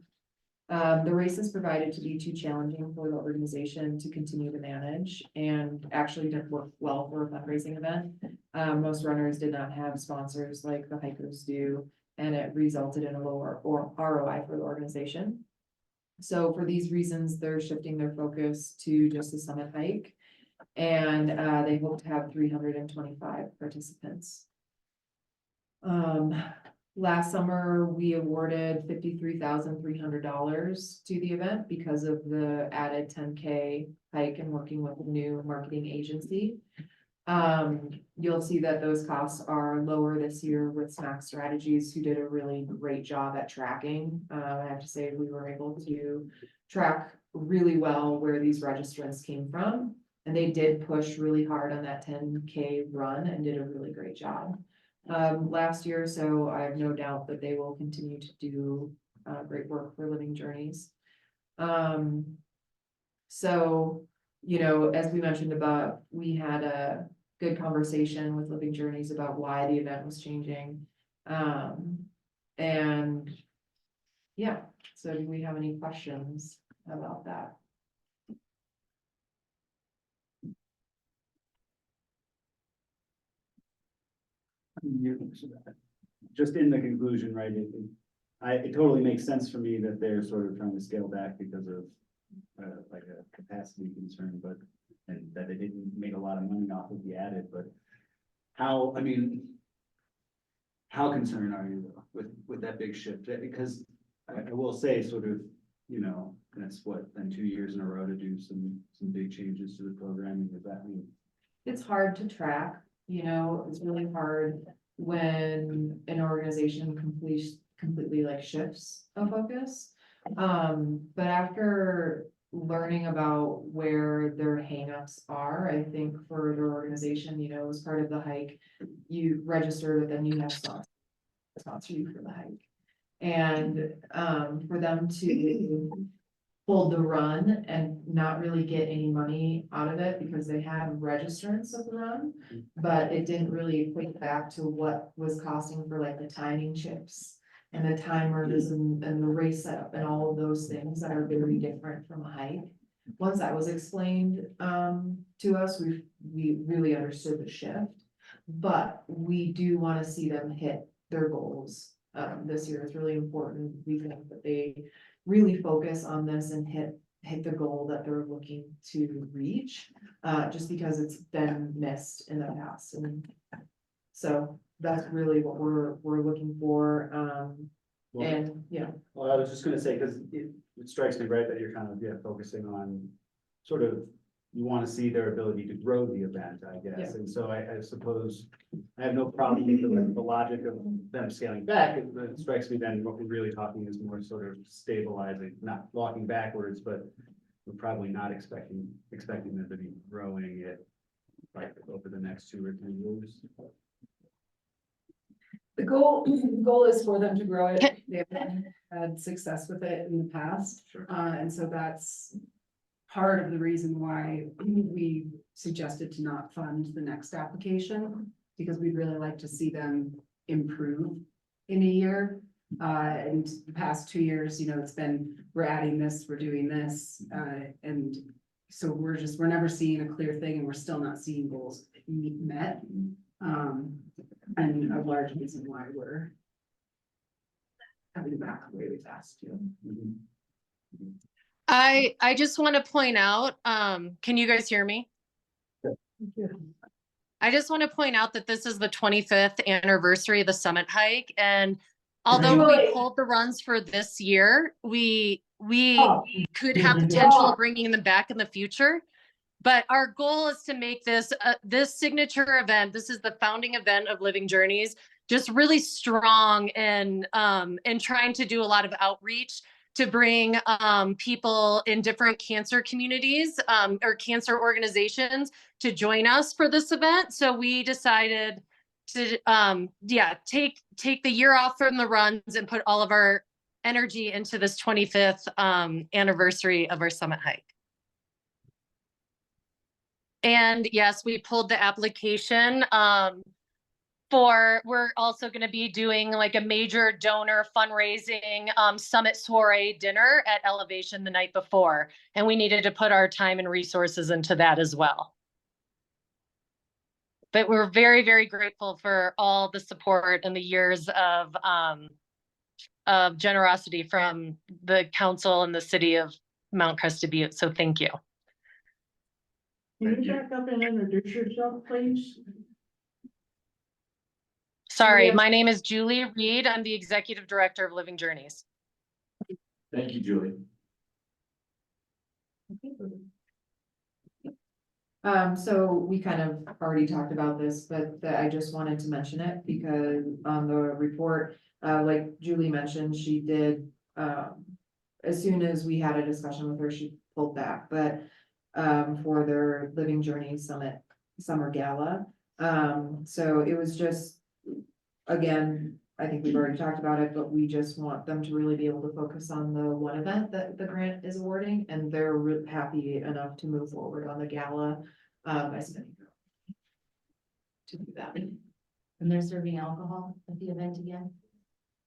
[SPEAKER 2] The race is provided to be too challenging for the organization to continue to manage and actually didn't work well for a fundraising event. Most runners did not have sponsors like the hikers do, and it resulted in a lower ROI for the organization. So for these reasons, they're shifting their focus to just the summit hike. And they hope to have 325 participants. Last summer, we awarded $53,300 to the event because of the added 10K hike and working with a new marketing agency. You'll see that those costs are lower this year with Snack Strategies, who did a really great job at tracking. I have to say, we were able to track really well where these registrants came from. And they did push really hard on that 10K run and did a really great job. Last year, so I have no doubt that they will continue to do great work for Living Journeys. So, you know, as we mentioned about, we had a good conversation with Living Journeys about why the event was changing. And yeah, so do we have any questions about that?
[SPEAKER 11] Just in the conclusion, right, it totally makes sense for me that they're sort of trying to scale back because of like a capacity concern, but and that they didn't make a lot of money off of the added, but how, I mean, how concerned are you though with that big shift? Because I will say sort of, you know, that's what, then 2 years in a row to do some big changes to the programming. Does that mean?
[SPEAKER 2] It's hard to track, you know, it's really hard when an organization completely like shifts a focus. But after learning about where their hangups are, I think for their organization, you know, as part of the hike, you register, but then you have sponsor you for the hike. And for them to hold the run and not really get any money out of it because they had registrants of the run, but it didn't really equate back to what was costing for like the timing chips and the timers and the race setup and all of those things that are very different from a hike. Once that was explained to us, we really understood the shift, but we do want to see them hit their goals. This year is really important. We think that they really focus on this and hit the goal that they're looking to reach, just because it's been missed in the past. And so that's really what we're looking for. And yeah.
[SPEAKER 11] Well, I was just gonna say, because it strikes me, right, that you're kind of, focusing on sort of, you want to see their ability to grow the event, I guess.
[SPEAKER 2] Yeah.
[SPEAKER 11] And so I suppose I have no problem with the logic of them scaling back. It strikes me then what we're really talking is more sort of stabilizing, not walking backwards, but we're probably not expecting them to be growing it like over the next 2 or 3 years.
[SPEAKER 6] The goal is for them to grow it. They've had success with it in the past.
[SPEAKER 11] Sure.
[SPEAKER 6] And so that's part of the reason why we suggested to not fund the next application, because we'd really like to see them improve in a year. And the past 2 years, you know, it's been, we're adding this, we're doing this, and so we're never seeing a clear thing, and we're still not seeing goals met. And a large reason why we're coming back really fast too.
[SPEAKER 8] I just want to point out, can you guys hear me? I just want to point out that this is the 25th anniversary of the Summit Hike, and although we pulled the runs for this year, we could have potential of bringing them back in the future. But our goal is to make this this signature event. This is the founding event of Living Journeys, just really strong and trying to do a lot of outreach to bring people in different cancer communities or cancer organizations to join us for this event. So we decided to take the year off from the runs and put all of our energy into this 25th anniversary of our Summit Hike. And yes, we pulled the application we're also going to be doing like a major donor fundraising summit soiree dinner at Elevation the night before. And we needed to put our time and resources into that as well. But we're very, very grateful for all the support and the years of generosity from the council and the city of Mount Crested Butte. So thank you.
[SPEAKER 5] Can you back up and introduce yourself, please?
[SPEAKER 8] Sorry, my name is Julie Reed. I'm the executive director of Living Journeys.
[SPEAKER 1] Thank you, Julie.
[SPEAKER 2] So we kind of already talked about this, but I just wanted to mention it because on the report, like Julie mentioned, she did, as soon as we had a discussion with her, she pulled back, but for their Living Journey Summit Summer Gala. So it was just, again, I think we've already talked about it, but we just want them to really be able to focus on the one event that the grant is awarding, and they're really happy enough to move forward on the gala, by spending to do that
[SPEAKER 12] And they're serving alcohol at the event again,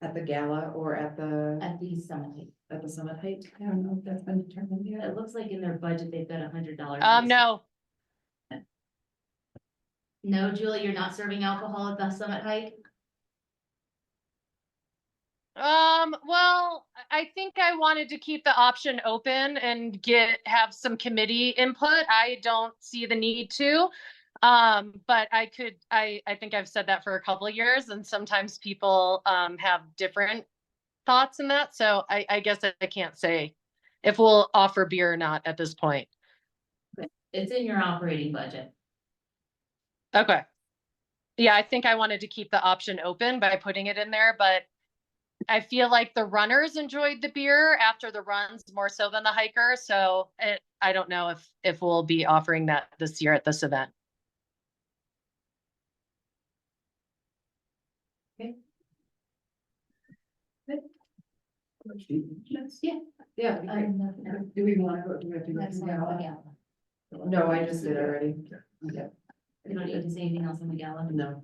[SPEAKER 2] at the gala or at the
[SPEAKER 12] Summit
[SPEAKER 2] Summit Hike.
[SPEAKER 6] I don't know if that's been determined
[SPEAKER 12] Hike.
[SPEAKER 6] yet.
[SPEAKER 12] It looks like in their budget, they've got $100.
[SPEAKER 8] No,
[SPEAKER 12] No, Julie, you're not serving alcohol at the Summit Hike?
[SPEAKER 8] well, I think I wanted to keep the option open and have some committee input. I don't see the need to. But I think I've said that for a couple of years, and sometimes people have different thoughts in that. So I guess I can't say if we'll offer beer or not at this point.
[SPEAKER 12] It's in your operating budget.
[SPEAKER 8] Okay. Yeah, I think I wanted to keep the option open by putting it in there, but I feel like the runners enjoyed the beer after the runs more so than the hiker. So I don't know if we'll be offering that this year at this event.
[SPEAKER 2] Yeah, that'd be great. Do we want to go, do we have to go
[SPEAKER 12] Next
[SPEAKER 2] through
[SPEAKER 12] one,
[SPEAKER 2] gala?
[SPEAKER 12] yeah.
[SPEAKER 2] No, I just did already. Yeah,
[SPEAKER 12] You don't need to say anything else on the gala?
[SPEAKER 2] no.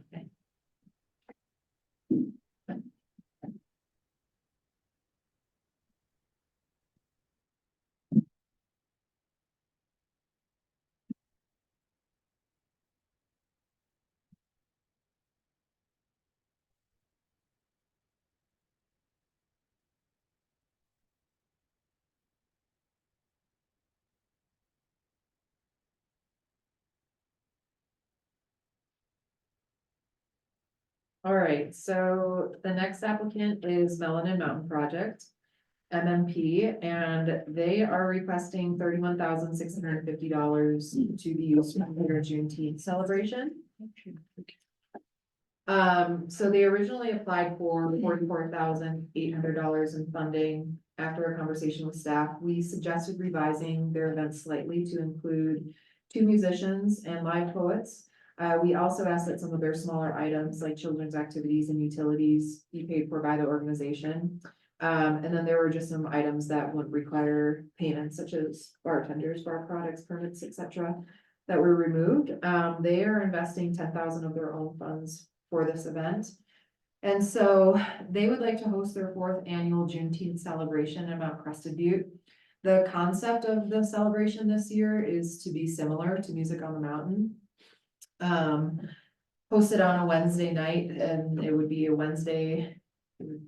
[SPEAKER 2] All right, so the next applicant is Melanin Mountain Project, MMP, and they are requesting $31,650 to be used for their Juneteenth celebration. So they originally applied for $44,800 in funding. After a conversation with staff, we suggested revising their event slightly to include 2 musicians and live poets. We also asked that some of their smaller items like children's activities and utilities be paid for by the organization. And then there were just some items that wouldn't require payment, such as bartenders, bar products, permits, etc., that were removed. They are investing $10,000 of their own funds for this event. And so they would like to host their 4th annual Juneteenth celebration in Mount Crested Butte. The concept of the celebration this year is to be similar to Music on the Mountain. hosted on a Wednesday night, and it would be a Wednesday,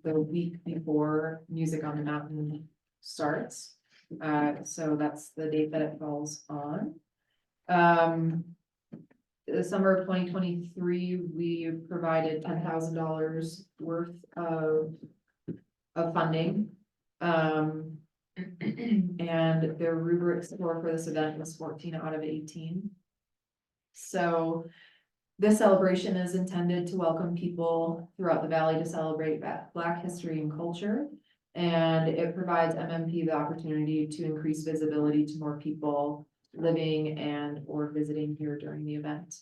[SPEAKER 2] the week before Music on the Mountain starts. So that's the date that it falls on. The summer of 2023, we provided $10,000 worth of funding. And their rubric score for this event was 14 out of 18. So this celebration is intended to welcome people throughout the valley to celebrate Black history and culture. And it provides MMP the opportunity to increase visibility to more people living and or visiting here during the event.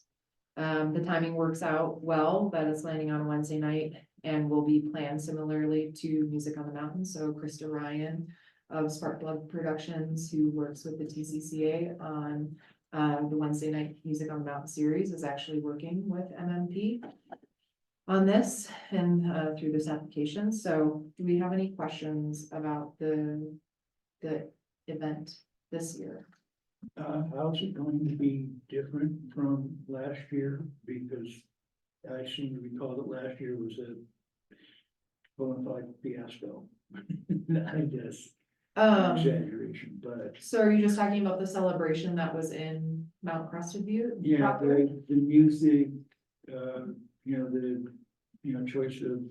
[SPEAKER 2] The timing works out well, that it's landing on a Wednesday night and will be planned similarly to Music on the Mountain. So Krista Ryan of Sparkplug Productions, who works with the TCCA on the Wednesday night Music on the Mountain series, is actually working with MMP on this and through this application. So do we have any questions about the event this year?
[SPEAKER 7] How's it going to be different from last year? Because I seem to recall that last year was a bona fide fiasco. I guess, exaggeration, but
[SPEAKER 2] So are you just talking about the celebration that was in Mount Crested View?
[SPEAKER 7] yeah,
[SPEAKER 2] proper?
[SPEAKER 7] the music, choice of,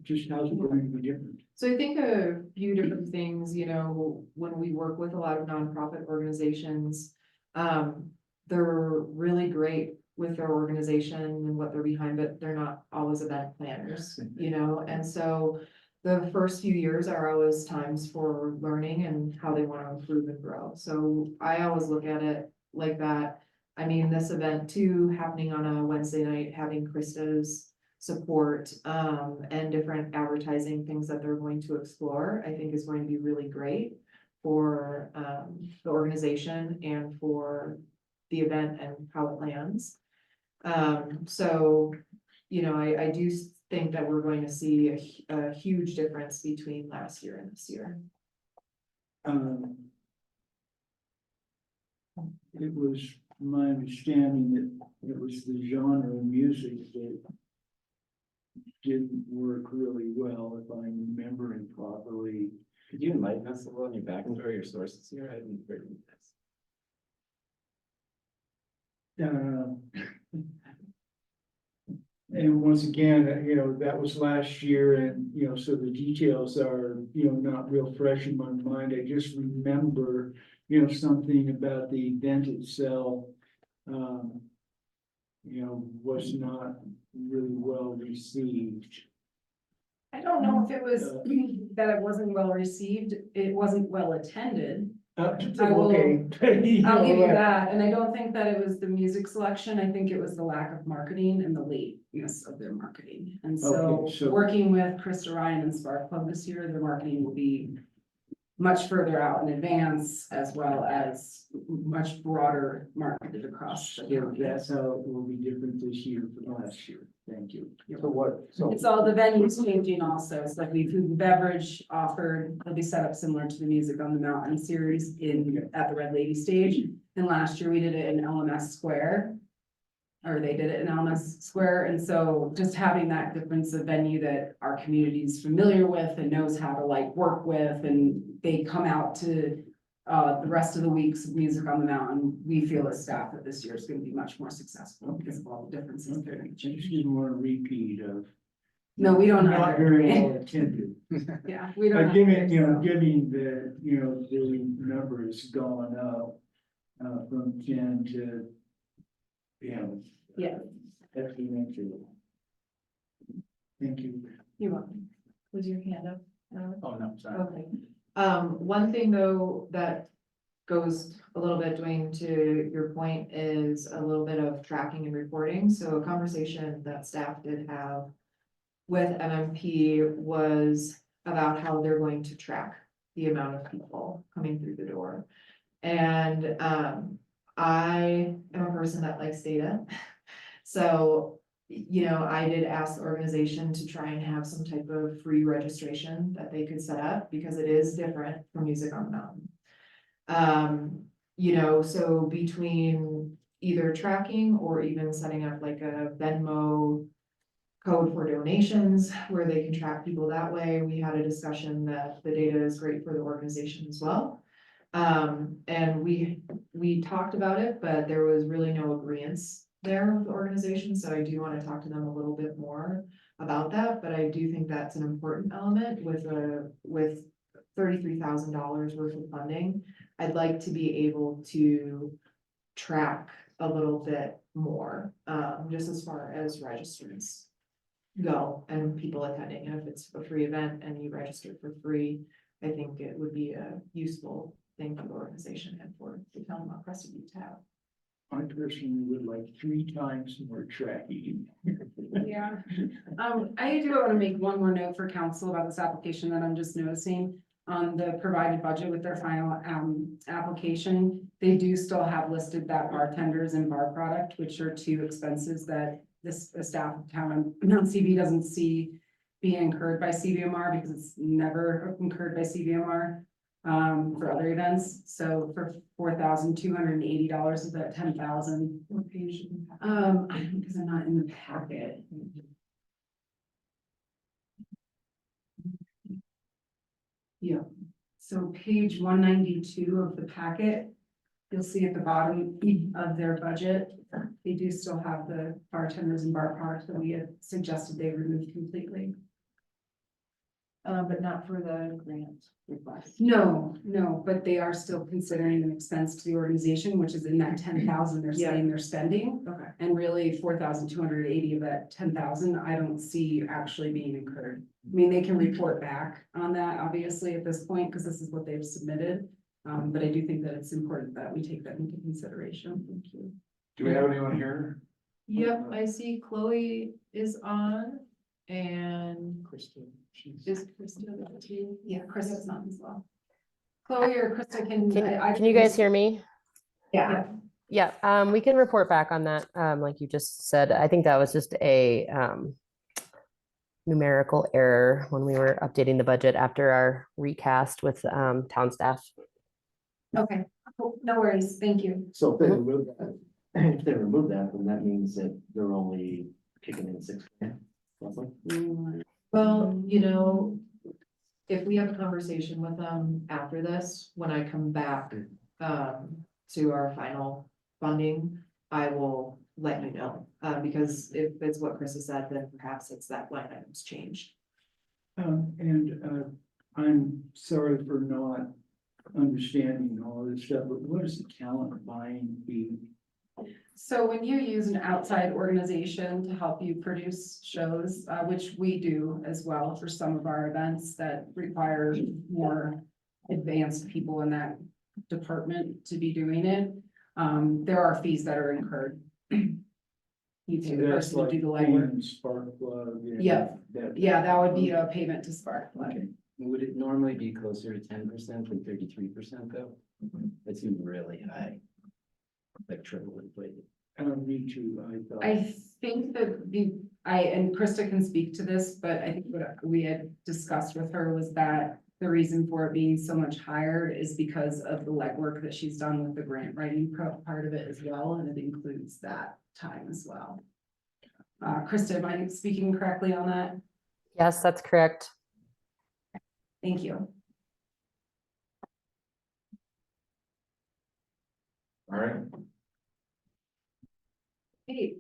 [SPEAKER 7] just how's it going to be different?
[SPEAKER 2] So I think a few different things, when we work with a lot of nonprofit organizations, they're really great with their organization and what they're behind, but they're not always event planners, and so the first few years are always times for learning and how they want to improve and grow. So I always look at it like that. I mean, this event too, happening on a Wednesday night, having Krista's support, and different advertising things that they're going to explore, I think is going to be really great for, the organization and for the event and how it lands. So, I do think that we're going to see a huge difference between last year and this year.
[SPEAKER 7] It was my understanding that it was the genre of music that didn't work really well, if I'm remembering properly.
[SPEAKER 3] Could you enlighten us a little on your backstory, your sources here? I didn't hear this.
[SPEAKER 7] And once again, that was last year and, so the details are, not real fresh in my mind. I just remember, something about the event itself, was not really well received.
[SPEAKER 6] I don't know if it was that it wasn't well received, it wasn't well attended. I will-
[SPEAKER 7] Okay.
[SPEAKER 6] I'll give you that, and I don't think that it was the music selection, I think it was the lack of marketing and the lateness of their marketing. And so,
[SPEAKER 7] Okay, so-
[SPEAKER 6] working with Krista Ryan and Spark Club this year, their marketing will be much further out in advance, as well as much broader marketed across the
[SPEAKER 7] So
[SPEAKER 6] county.
[SPEAKER 7] that's how it will be different this year from last year. Thank you.
[SPEAKER 6] It's all the venues changing also, it's like we food and beverage offered, it'll be set up similar to the Music on the Mountain series at the Red Lady stage. And last year we did it in LMS Square. Or they did it in LMS Square, and so just having that difference of venue that our community is familiar with and knows how to work with, and they come out to the rest of the week's Music on the Mountain, we feel as staff that this year is gonna be much more successful because of all the differences they're gonna
[SPEAKER 7] Just
[SPEAKER 6] change.
[SPEAKER 7] didn't want a repeat of.
[SPEAKER 6] No, we don't
[SPEAKER 7] Not
[SPEAKER 6] have
[SPEAKER 7] very
[SPEAKER 6] that.
[SPEAKER 7] well attended.
[SPEAKER 6] Yeah, we don't.
[SPEAKER 7] But given the, the number has gone up, from 10 to,
[SPEAKER 6] Yeah.
[SPEAKER 7] exponential. Thank you.
[SPEAKER 2] You're welcome. Was your hand up?
[SPEAKER 11] Oh, no, sorry.
[SPEAKER 2] Okay. One thing though, that goes a little bit, Dwayne, to your point, is a little bit of tracking and reporting. So a conversation that staff did have with MMP was about how they're going to track the amount of people coming through the door. And, I am a person that likes data. So, I did ask the organization to try and have some type of free registration that they could set up, because it is different from Music on the Mountain. So between either tracking or even setting up like a Venmo code for donations where they can track people that way. We had a discussion that the data is great for the organization as well. And we talked about it, but there was really no agreement there with the organization, so I do want to talk to them a little bit more about that, but I do think that's an important element with $33,000 worth of funding. I'd like to be able to track a little bit more, just as far as registrants go and people attending, and if it's a free event and you register for free, I think it would be a useful thing for the organization and for the town of Crested Butte to have.
[SPEAKER 7] I personally would like 3 times more tracking.
[SPEAKER 6] Yeah. I do want to make one more note for council about this application that I'm just noticing. On the provided budget with their final application, they do still have listed that bartenders and bar product, which are 2 expenses that the staff of town Mount CB doesn't see being incurred by CVMR because it's never incurred by CVMR for other events. So for $4,280 of that 10,000.
[SPEAKER 2] What page?
[SPEAKER 6] Because I'm not in the packet. Yeah, so page 192 of the packet, you'll see at the bottom of their budget, they do still have the bartenders and bar products that we had suggested they remove completely.
[SPEAKER 2] But not for the grant request.
[SPEAKER 6] No, but they are still considering an expense to the organization, which is in that 10,000 they're saying they're spending.
[SPEAKER 2] Okay.
[SPEAKER 6] And really 4,280 of that 10,000, I don't see actually being incurred. I mean, they can report back on that, obviously, at this point, because this is what they've submitted. But I do think that it's important that we take that into consideration. Thank you.
[SPEAKER 1] Do we have anyone here?
[SPEAKER 2] Yep, I see Chloe is on and
[SPEAKER 1] Kristen,
[SPEAKER 2] is Krista there too?
[SPEAKER 6] Yeah, Chris is on as well. Chloe or Krista can.
[SPEAKER 13] Can you guys hear me?
[SPEAKER 6] Yeah.
[SPEAKER 13] Yeah, we can report back on that, like you just said. I think that was just a numerical error when we were updating the budget after our recast with town staff.
[SPEAKER 6] Okay, no worries. Thank you.
[SPEAKER 3] So if they remove that, then that means that they're only kicking in 6 grand, roughly.
[SPEAKER 2] Well, you know, if we have a conversation with them after this, when I come back to our final funding, I will let you know. Because if it's what Chris has said, then perhaps it's that line item's changed.
[SPEAKER 7] I'm sorry for not understanding all this stuff, but what is the talent buying fee?
[SPEAKER 6] So when you use an outside organization to help you produce shows, which we do as well for some of our events that require more advanced people in that department to be doing it, there are fees that are incurred. You pay the person to do the legwork.
[SPEAKER 7] Spark plug.
[SPEAKER 6] Yep. Yeah, that would be a payment to Sparkplug.
[SPEAKER 3] Would it normally be closer to 10% than 33% though? That seems really high. Like triple inflated.
[SPEAKER 7] Me too, I thought.
[SPEAKER 6] I think that and Krista can speak to this, but I think what we had discussed with her was that the reason for it being so much higher is because of the legwork that she's done with the grant writing part of it as well, and it includes that time as well. Krista, am I speaking correctly on that?
[SPEAKER 13] Yes, that's correct.
[SPEAKER 6] Thank you.
[SPEAKER 1] All right.
[SPEAKER 2] Hey,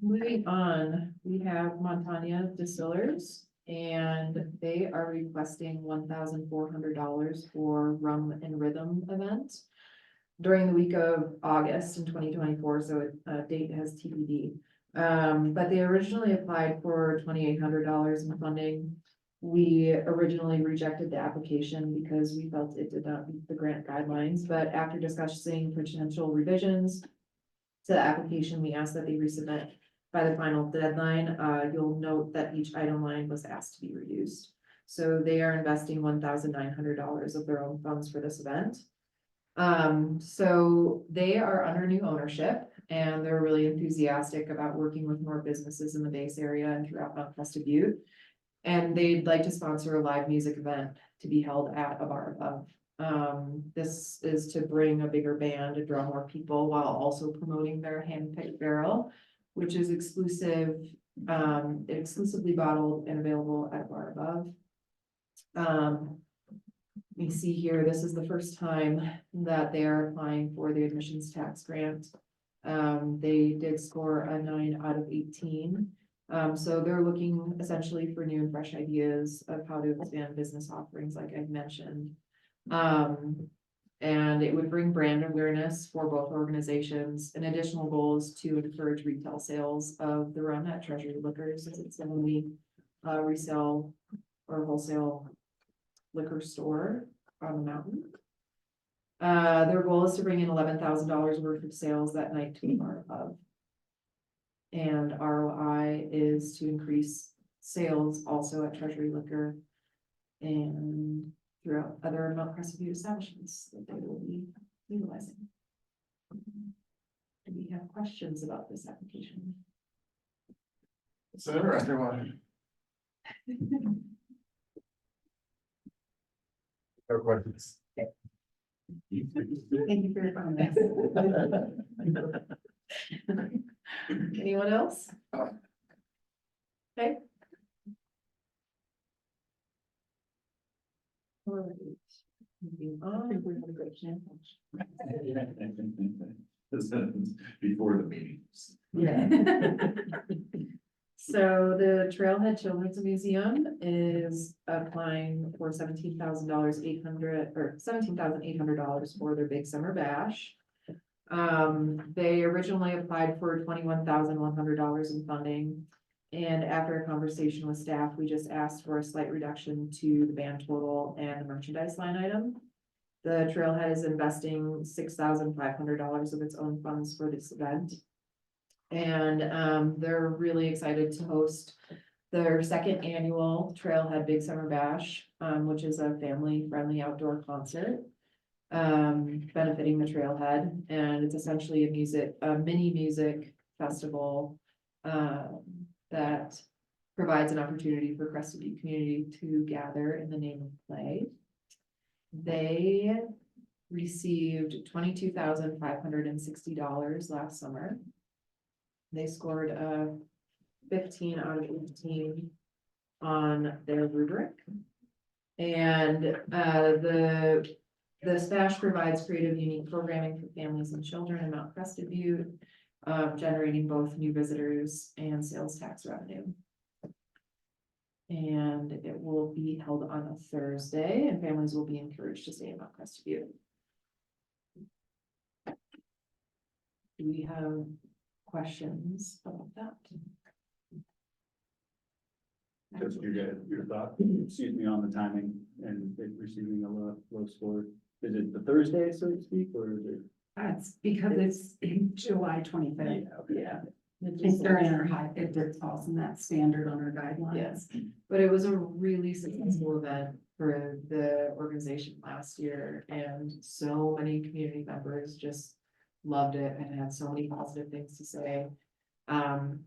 [SPEAKER 2] moving on, we have Montana Distillers, and they are requesting $1,400 for Rum and Rhythm event during the week of August in 2024, so date has TBD. But they originally applied for $2,800 in funding. We originally rejected the application because we felt it did not meet the grant guidelines, but after discussing potential revisions to the application, we asked that they resubmit by the final deadline. You'll note that each item line was asked to be reduced. So they are investing $1,900 of their own funds for this event. So they are under new ownership and they're really enthusiastic about working with more businesses in the base area and throughout Mount Crested Butte. And they'd like to sponsor a live music event to be held at a bar above This is to bring a bigger band and draw more people while also promoting their hand-picked barrel, which is exclusively bottled and available at Bar Above. We see here, this is the first time that they are applying for the admissions tax grant. They did score a 9 out of 18. So they're looking essentially for new and fresh ideas of how to expand business offerings, like I've mentioned. And it would bring brand awareness for both organizations. An additional goal is to encourage retail sales of the run at Treasury Liquors, as it's the only resale or wholesale liquor store on the mountain. Their goal is to bring in $11,000 worth of sales that night to Bar Above. And ROI is to increase sales also at Treasury Liquor and throughout other Mount Crested View establishments that they will be utilizing. Do we have questions about this application?
[SPEAKER 1] It's an interesting one. No questions.
[SPEAKER 2] Thank you for your comments. Anyone else? Okay. All right. Moving on. We're gonna go to challenge.
[SPEAKER 1] Before the meetings.
[SPEAKER 2] Yeah. So the Trailhead Children's Museum is applying for $17,800 for their Big Summer Bash. They originally applied for $21,100 in funding. And after a conversation with staff, we just asked for a slight reduction to the band total and the merchandise line item. The Trailhead is investing $6,500 of its own funds for this event. And they're really excited to host their second annual Trailhead Big Summer Bash, which is a family-friendly outdoor concert benefiting the Trailhead. And it's essentially a mini music festival that provides an opportunity for Crested View community to gather in the name of play. They received $22,560 last summer. They scored a 15 out of 18 on their rubric. And the Stash provides creative, unique programming for families and children in Mount Crested View, generating both new visitors and sales tax revenue. And it will be held on a Thursday, and families will be encouraged to stay in Mount Crested View. Do we have questions about that?
[SPEAKER 11] Just your thought, excuse me, on the timing and it receiving a low score. Is it the Thursday, so to speak, or is it?
[SPEAKER 6] It's because it's in July 25th.
[SPEAKER 11] Okay.
[SPEAKER 6] It's during our it falls in that standard on our guidelines.
[SPEAKER 2] Yes, but it was a really successful event for the organization last year, and so many community members just loved it and had so many positive things to say.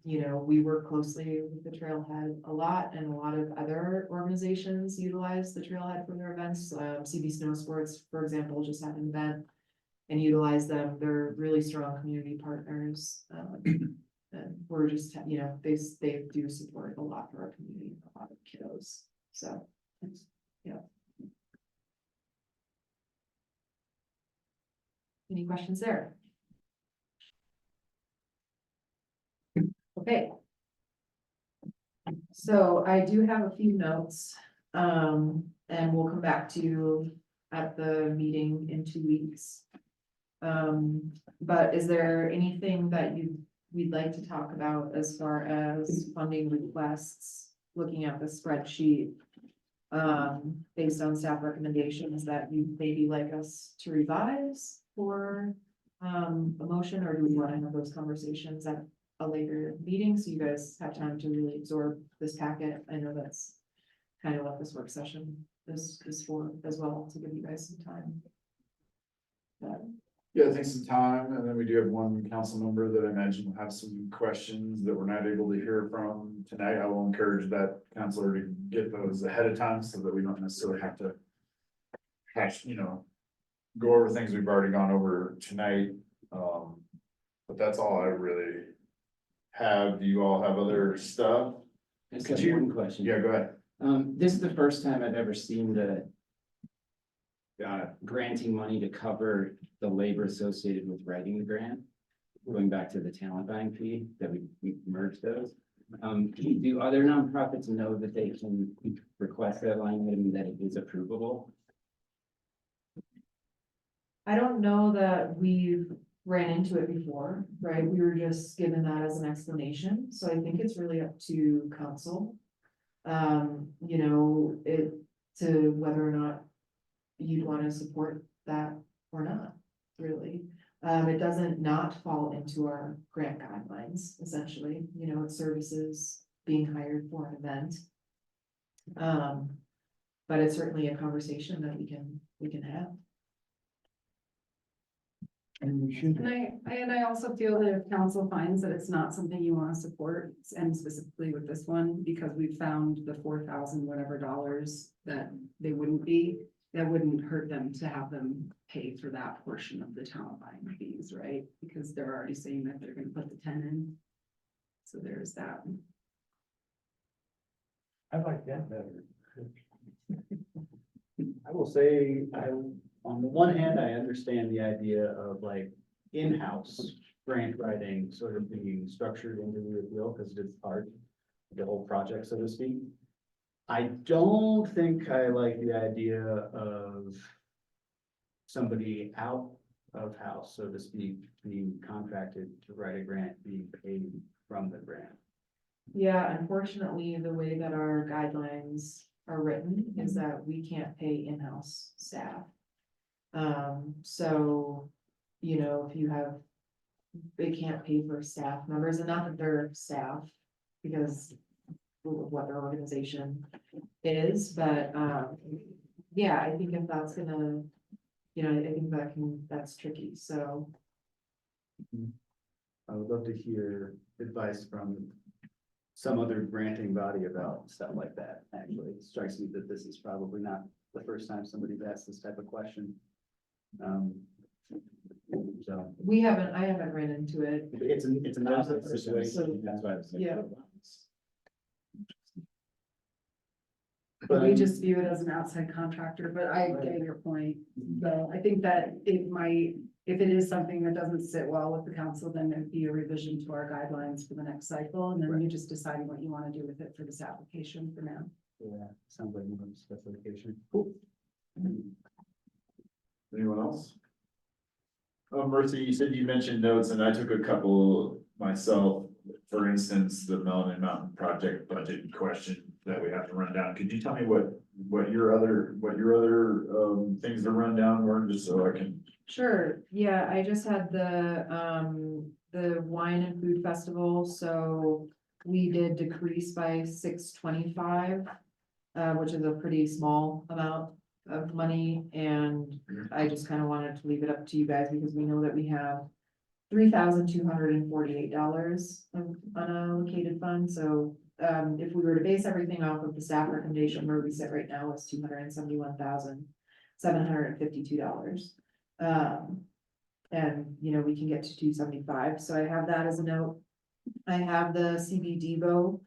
[SPEAKER 2] You know, we work closely with the Trailhead a lot, and a lot of other organizations utilize the Trailhead for their events. CB Snow Sports, for example, just had an event and utilize them. They're really strong community partners. And we're just, you know, they do support a lot for our community, a lot of kiddos. So, yeah. Any questions there? Okay. So I do have a few notes, and we'll come back to you at the meeting in 2 weeks. But is there anything that we'd like to talk about as far as funding requests, looking at the spreadsheet, based on staff recommendations that you maybe like us to revise for a motion, or do we want to have those conversations at a later meeting so you guys have time to really absorb this packet? I know that's kind of what this work session is for as well, to give you guys some time. But
[SPEAKER 1] Yeah, I think some time, and then we do have one council member that I imagine will have some questions that we're not able to hear from tonight. I will encourage that counselor to get those ahead of time so that we don't necessarily have to hash, go over things we've already gone over tonight. But that's all I really have. Do you all have other stuff?
[SPEAKER 3] Just
[SPEAKER 1] Could
[SPEAKER 3] have
[SPEAKER 1] you-
[SPEAKER 3] one question.
[SPEAKER 1] Yeah, go ahead.
[SPEAKER 3] This is the first time I've ever seen the granting money to cover the labor associated with writing the grant. Going back to the talent buying fee, that we merged those. Do other nonprofits know that they can request that line item, that it is approvable?
[SPEAKER 2] I don't know that we've ran into it before, right? We were just given that as an explanation, so I think it's really up to council. To whether or not you'd want to support that or not, really. It doesn't not fall into our grant guidelines, essentially, it's services being hired for an event. But it's certainly a conversation that we can have.
[SPEAKER 7] And we should.
[SPEAKER 6] And I also feel that if council finds that it's not something you want to support, and specifically with this one, because we've found the 4,000 whatever dollars that they wouldn't be, that wouldn't hurt them to have them pay for that portion of the talent buying fees, right? Because they're already saying that they're gonna put the 10 in. So there's that.
[SPEAKER 7] I like that better.
[SPEAKER 11] I will say, on the one hand, I understand the idea of like in-house grant writing sort of being structured into the appeal, because it's part of the whole project, so to speak. I don't think I like the idea of somebody out of house, so to speak, being contracted to write a grant, being paid from the grant.
[SPEAKER 2] Yeah, unfortunately, the way that our guidelines are written is that we can't pay in-house staff. So, if you have, they can't pay for staff members, and not that they're staff, because of what their organization is, but, yeah, I think if that's gonna, I think that's tricky, so.
[SPEAKER 11] I would love to hear advice from some other granting body about stuff like that, actually. It strikes me that this is probably not the first time somebody's asked this type of question. So
[SPEAKER 2] I haven't ran into it.
[SPEAKER 11] it's a novel situation, that's why I was saying.
[SPEAKER 2] Yeah.
[SPEAKER 11] But
[SPEAKER 6] We just view it as an outside contractor, but I get your point. So I think that it might, if it is something that doesn't sit well with the council, then it'd be a revision to our guidelines for the next cycle, and then you just deciding what you want to do with it for this application for now.
[SPEAKER 11] Yeah, sounds like more specification. Cool.
[SPEAKER 1] Anyone else? Mercy, you said you mentioned notes, and I took a couple myself. For instance, the Melanin Mountain Project budget question that we have to run down. Could you tell me what your other things to run down were, just so I can?
[SPEAKER 2] Sure, yeah, I just had the wine and food festival, so we did decrease by $625, which is a pretty small amount of money, and I just kind of wanted to leave it up to you guys, because we know that we have $3,248 of unallocated funds, so if we were to base everything off of the staff recommendation where we sit right now, it's $271,752. And we can get to 275, so I have that as a note. I have the CBDVO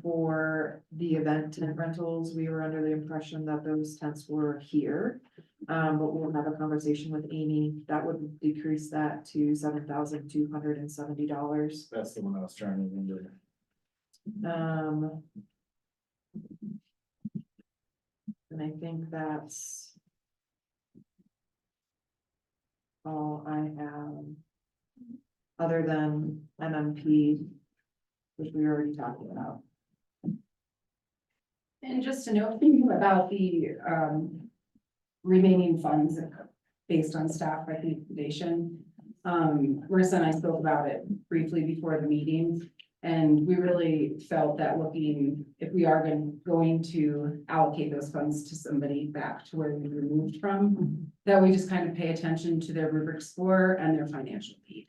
[SPEAKER 2] for the event tent rentals. We were under the impression that those tents were here. But we'll have a conversation with Amy. That would decrease that to $7,270.
[SPEAKER 1] That's the one I was trying to remember.
[SPEAKER 2] And I think that's all I have, other than MMP, which we already talked about.
[SPEAKER 6] And just to note about the remaining funds based on staff recommendation. Marissa and I spoke about it briefly before the meeting, and we really felt that if we are going to allocate those funds to somebody back to where we removed from, that we just kind of pay attention to their rubric score and their financial need.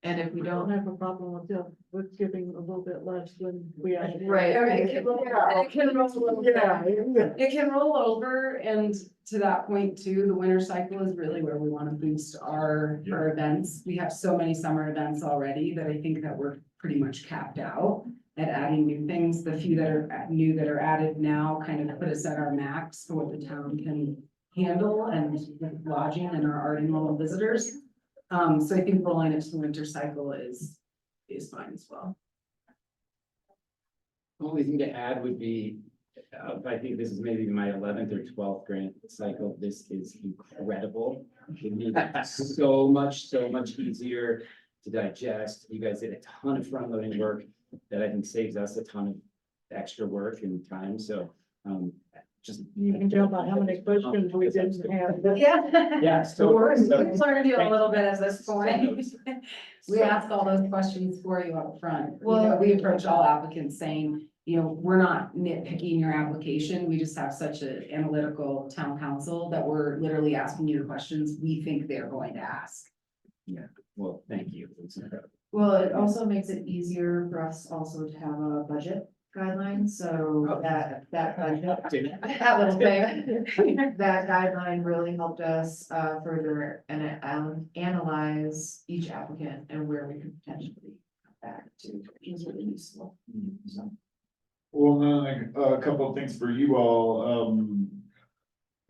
[SPEAKER 2] And if we
[SPEAKER 5] We don't
[SPEAKER 2] don't,
[SPEAKER 5] have a problem with giving a little bit less than we have.
[SPEAKER 2] Right.
[SPEAKER 6] It can roll It can roll over, and to that point too, the winter cycle is really where we want to boost our events. We have so many summer events already that I think that we're pretty much capped out at adding new things. The few that are new that are added now kind of put us at our max for what the town can handle and with lodging and our art and normal visitors. So I think rolling into the winter cycle is fine as well.
[SPEAKER 11] Only thing to add would be, I think this is maybe my 11th or 12th grant cycle. This is incredible. It made it so much easier to digest. You guys did a ton of front loading work that I think saves us a ton of extra work and time. So, just.
[SPEAKER 5] You can tell by how many questions we didn't have.
[SPEAKER 6] Yeah.
[SPEAKER 11] Yeah, so.
[SPEAKER 6] We've learned you a little bit at this point. We ask all those questions for you up front. Well, we approach all applicants saying, we're not nitpicking your application. We just have such an analytical town council that we're literally asking you the questions we think they're going to ask.
[SPEAKER 11] Yeah, well, thank you. It's incredible.
[SPEAKER 2] well, it also makes it easier for us also to have a budget guideline, so that budget. That little thing, that guideline really helped us further and analyze each applicant and where we could potentially come back to, which is really useful. So,
[SPEAKER 1] Well, then a couple of things for you all,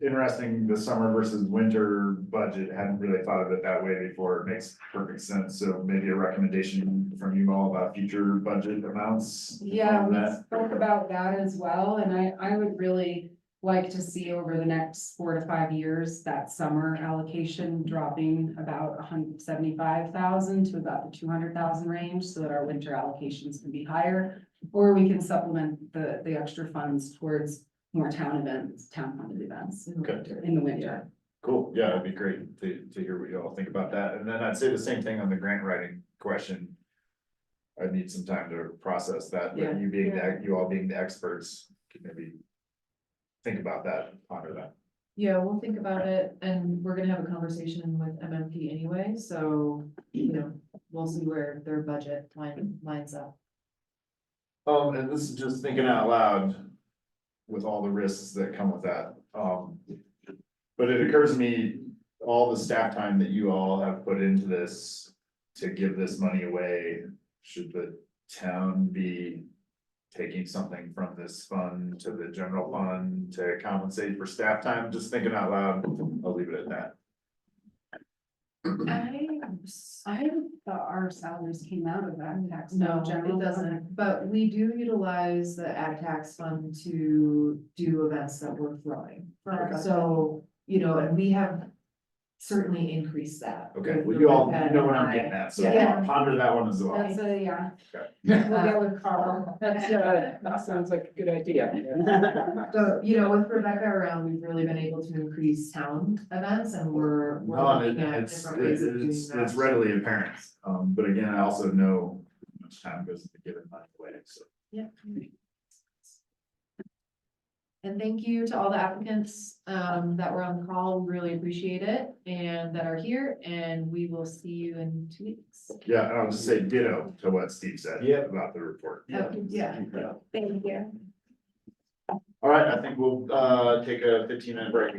[SPEAKER 1] interesting, the summer versus winter budget, hadn't really thought of it that way before, it makes perfect sense, so maybe a recommendation from you all about future budget amounts.
[SPEAKER 6] Yeah,
[SPEAKER 1] on
[SPEAKER 6] we
[SPEAKER 1] that.
[SPEAKER 6] spoke about that as well, and I would really like to see over the next 4 to 5 years, that summer allocation dropping about 175,000 to about the 200,000 range, so that our winter allocations can be higher. Or we can supplement the extra funds towards more town events, town funded events
[SPEAKER 1] Okay.
[SPEAKER 6] in the winter.
[SPEAKER 1] Cool, yeah, it'd be great to hear what you all think about that, and then I'd say the same thing on the grant writing question. I need some time to process that,
[SPEAKER 2] Yeah.
[SPEAKER 1] but you all being the experts, could maybe think about that, ponder that.
[SPEAKER 2] yeah, we'll think about it, and we're gonna have a conversation with MMP anyway, so, we'll see where their budget lines up.
[SPEAKER 1] And this is just thinking out loud with all the risks that come with that. But it occurs to me, all the staff time that you all have put into this to give this money away, should the town be taking something from this fund to the general fund to compensate for staff time? Just thinking out loud, I'll leave it at that.
[SPEAKER 6] I thought our salaries came out of that tax.
[SPEAKER 2] No,
[SPEAKER 6] general
[SPEAKER 2] it doesn't, but we do utilize the ag tax fund to do events that we're throwing. So, and we have certainly increased that.
[SPEAKER 1] Okay, well, you all know what I'm getting at, so
[SPEAKER 2] Yeah.
[SPEAKER 1] ponder that one as well.
[SPEAKER 6] That's yeah.
[SPEAKER 1] Okay.
[SPEAKER 6] We'll get with Carl.
[SPEAKER 4] That sounds like a good idea.
[SPEAKER 2] So, with Rebecca around, we've really been able to increase town events and we're
[SPEAKER 1] No, and
[SPEAKER 2] looking at
[SPEAKER 1] it's,
[SPEAKER 2] different ways of doing
[SPEAKER 1] it's
[SPEAKER 2] that.
[SPEAKER 1] readily apparent, but again, I also know how much time goes into giving money away, so.
[SPEAKER 2] Yeah. And thank you to all the applicants that were on the call. We really appreciate it and that are here, and we will see you in 2 weeks.
[SPEAKER 1] Yeah, and I'll just say ditto to what Steve said.
[SPEAKER 11] Yeah.
[SPEAKER 1] About the report.
[SPEAKER 2] Yeah.
[SPEAKER 6] Thank you.
[SPEAKER 1] All right, I think we'll take a 15-minute break.